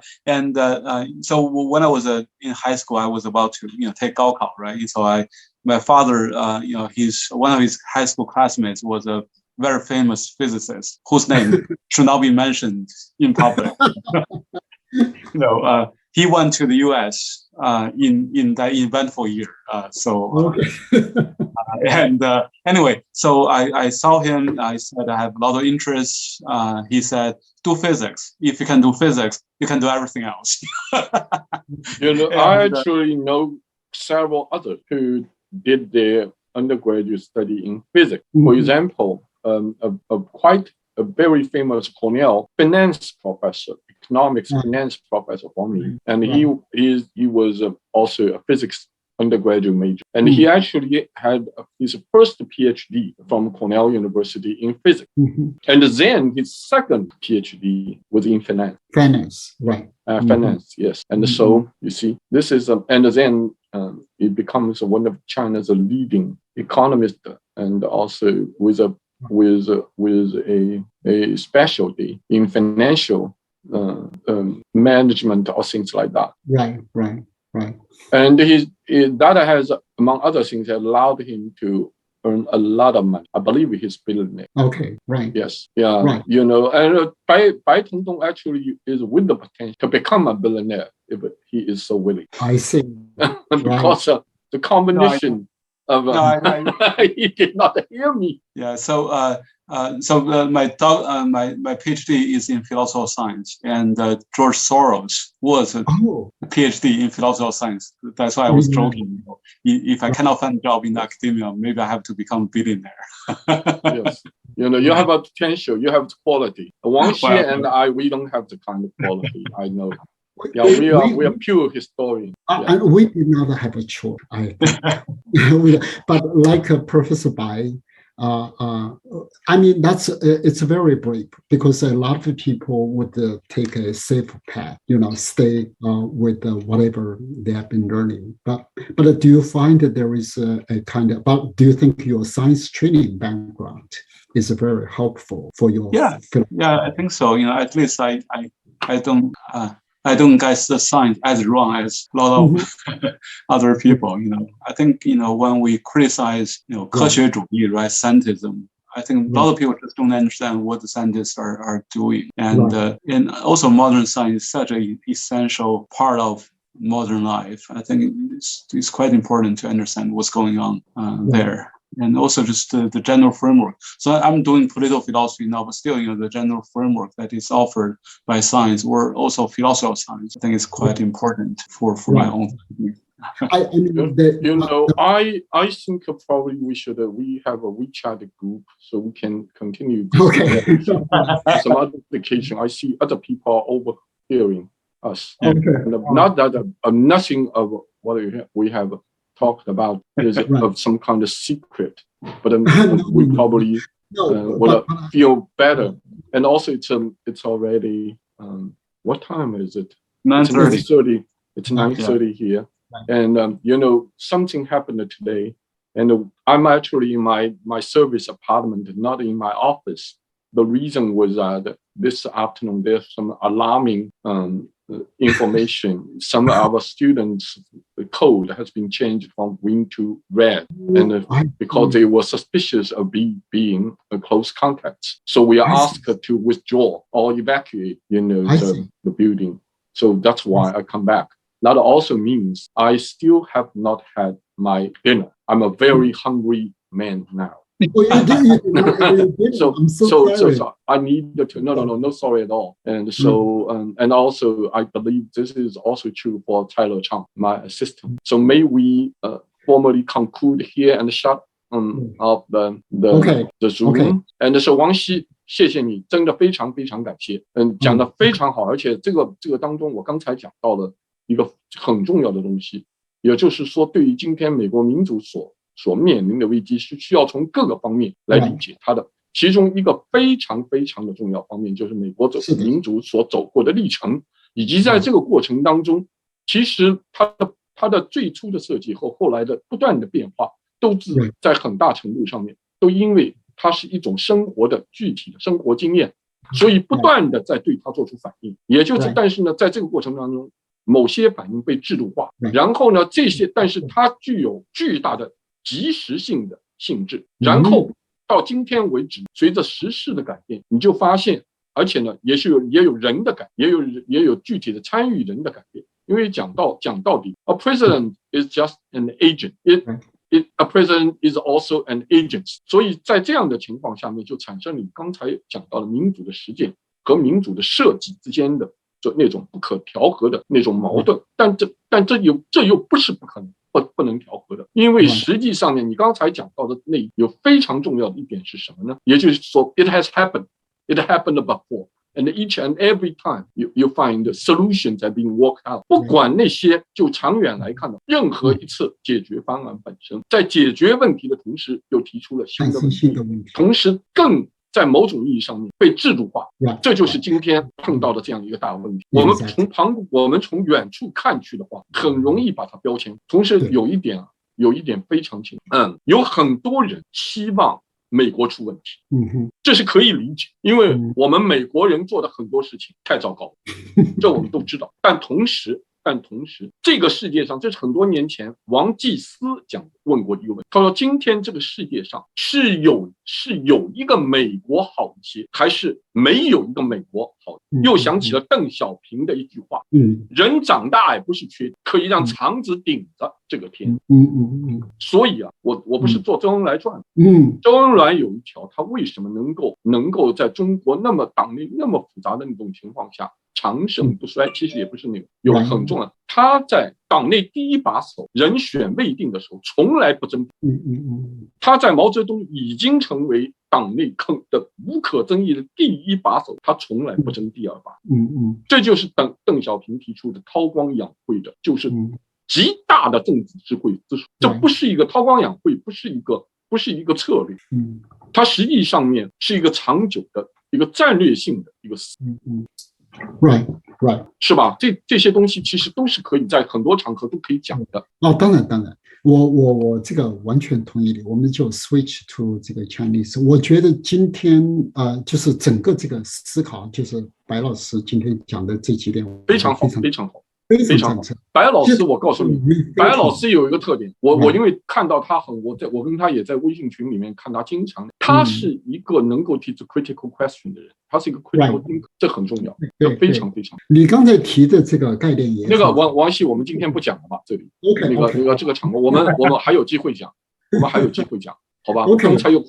So when I was in high school, I was about to take Gaokao, right? So my father, one of his high school classmates was a very famous physicist whose name should not be mentioned in public. He went to the U.S. in that eventful year. Anyway, so I saw him. I said, I have a lot of interests. He said, do physics. If you can do physics, you can do everything else. I actually know several others who did their undergraduate study in physics. For example, a very famous Cornell finance professor, economics finance professor for me, and he was also a physics undergraduate major. And he actually had his first PhD from Cornell University in physics. And then his second PhD was in finance. Finance, right. Finance, yes. And so, you see, this is, and then it becomes one of China's leading economists, and also with a specialty in financial management or things like that. Right. And that has, among other things, allowed him to earn a lot of money. I believe he's billionaire. Okay, right. Yes, yeah. Right. You know, and Bai Tongdong actually is with the potential to become a billionaire if he is so willing. I see. Because the combination of he did not hear me. Yeah. So my PhD is in philosophy of science, and George Soros was a PhD in philosophy of science. That's why I was joking. If I cannot find a job in academia, maybe I have to become a billionaire. Yes. You know, you have a potential, you have quality. Wang Xie and I, we don't have the kind of quality. I know. Yeah, we are pure historians. And we did not have a choice, I think. But like Professor Bai, I mean, it's very brave, because a lot of people would take a safe path, stay with whatever they have been learning. But do you find that there is a kind of, but do you think your science training background is very helpful for your? Yeah, I think so. At least I don't get the science as wrong as a lot of other people. I think when we criticize 科学主义, right, scientism, I think a lot of people just don't understand what the scientists are doing, and also modern science is such an essential part of modern life. I think it's quite important to understand what's going on there. And also just the general framework. So I'm doing political philosophy now, but still, the general framework that is offered by science, or also philosophy of science, I think is quite important for my own. I think probably we have a WeChat group, so we can continue. Some other application. I see other people are overhearing us. Not that nothing of what we have talked about is of some kind of secret, but we probably will feel better. And also, it's already what time is it? 9:30. It's 9:30 here, and something happened today, and I'm actually in my service apartment, not in my office. The reason was that this afternoon there's some alarming information. Some of our students' code has been changed from green to red, and because they were suspicious of being close contacts. So we are asked to withdraw or evacuate, the building. So that's why I come back. That also means I still have not had my dinner. I'm a very hungry man now. So I needed to no sorry at all. And so and also I believe this is also true for Tyler Chang, my assistant. So may we formally conclude here and shut of the Zoom. And so 王希，谢谢你，真的非常非常感谢。讲得非常好，而且这个当中我刚才讲到了一个很重要的东西，也就是说，对于今天美国民主所面临的危机，是需要从各个方面来理解它的。其中一个非常非常的重要方面，就是美国民主所走过的历程，以及在这个过程当中，其实它的最初的设计和后来的不断的变化，都是在很大程度上面都因为它是一种生活的具体的生活经验，所以不断的在对它做出反应。也就是，但是呢，在这个过程当中，某些反应被制度化，然后呢，但是它具有巨大的即时性的性质，然后到今天为止，随着时事的改变，你就发现，而且呢，也有人的改，也有具体的参与人的改变。因为讲到底 ，a president is just an agent. A president is also an agent. 所以在这样的情况下面，就产生你刚才讲到的民主的实践和民主的设计之间的那种不可调和的那种矛盾。但这又不是不能调和的，因为实际上面你刚才讲到的有非常重要的一点是什么呢？也就是说 ，it has happened before, And each and every time you find solutions are being worked out. 不管那些就长远来看的，任何一次解决方案本身，在解决问题的同时，又提出了新的问题，同时更在某种意义上面被制度化，这就是今天碰到的这样一个大问题。我们从远处看去的话，很容易把它标签。同时有一点非常清楚，有很多人希望美国出问题，这是可以理解，因为我们美国人做的很多事情太糟糕，这我们都知道。但同时，这个世界上，这是很多年前王继思问过一个问题，他说：今天这个世界上是有一个美国好一些，还是没有一个美国好？又想起了邓小平的一句话：人长大也不是缺点，可以让肠子顶着这个天。所以啊，我不是做周恩来传，周恩来有一条，他为什么能够在中国党内那么复杂的那种情况下长盛不衰，其实也不是那个，有很重要。他在党内第一把手人选未定的时候，从来不争。他在毛泽东已经成为党内的无可争议的第一把手，他从来不争第二把。这就是邓小平提出的韬光养晦的，就是极大的政治智慧之术。这不是一个韬光养晦，不是一个策略，它实际上面是一个长久的一个战略性的一个思路。Right. 是吧？这些东西其实都是可以在很多场合都可以讲的。当然，我这个完全同意你。我们就 switch to 这个 Chinese。我觉得今天就是整个这个思考，就是白老师今天讲的这几点，非常好。白老师，我告诉你，白老师有一个特点，我因为看到他我跟他也在微信群里面看他经常，他是一个能够提出 critical question 的人，他是一个 critical thinker， 这很重要，这非常。你刚才提的这个概念也那个王希，我们今天不讲了吧？这里那个这个场合，我们还有机会讲，好吧？刚才又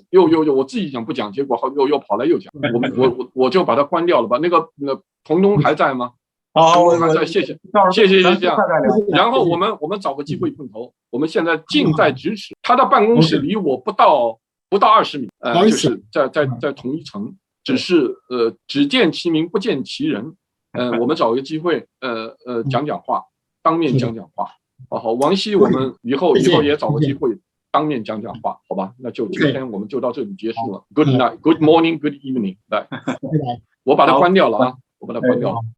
我自己讲不讲，结果又跑来又讲，我就把它关掉了吧。那个童东还在吗？还在，谢谢。然后我们找个机会碰头。我们现在近在咫尺，他的办公室离我不到20米，就是在同一层，只是只见其名不见其人。我们找个机会讲话，当面讲话。好，王希，我们以后也找个机会当面讲话，好吧？那就今天我们就到这里结束了。Good night, good morning, good evening。来，我把它关掉了啊，我把它关掉了。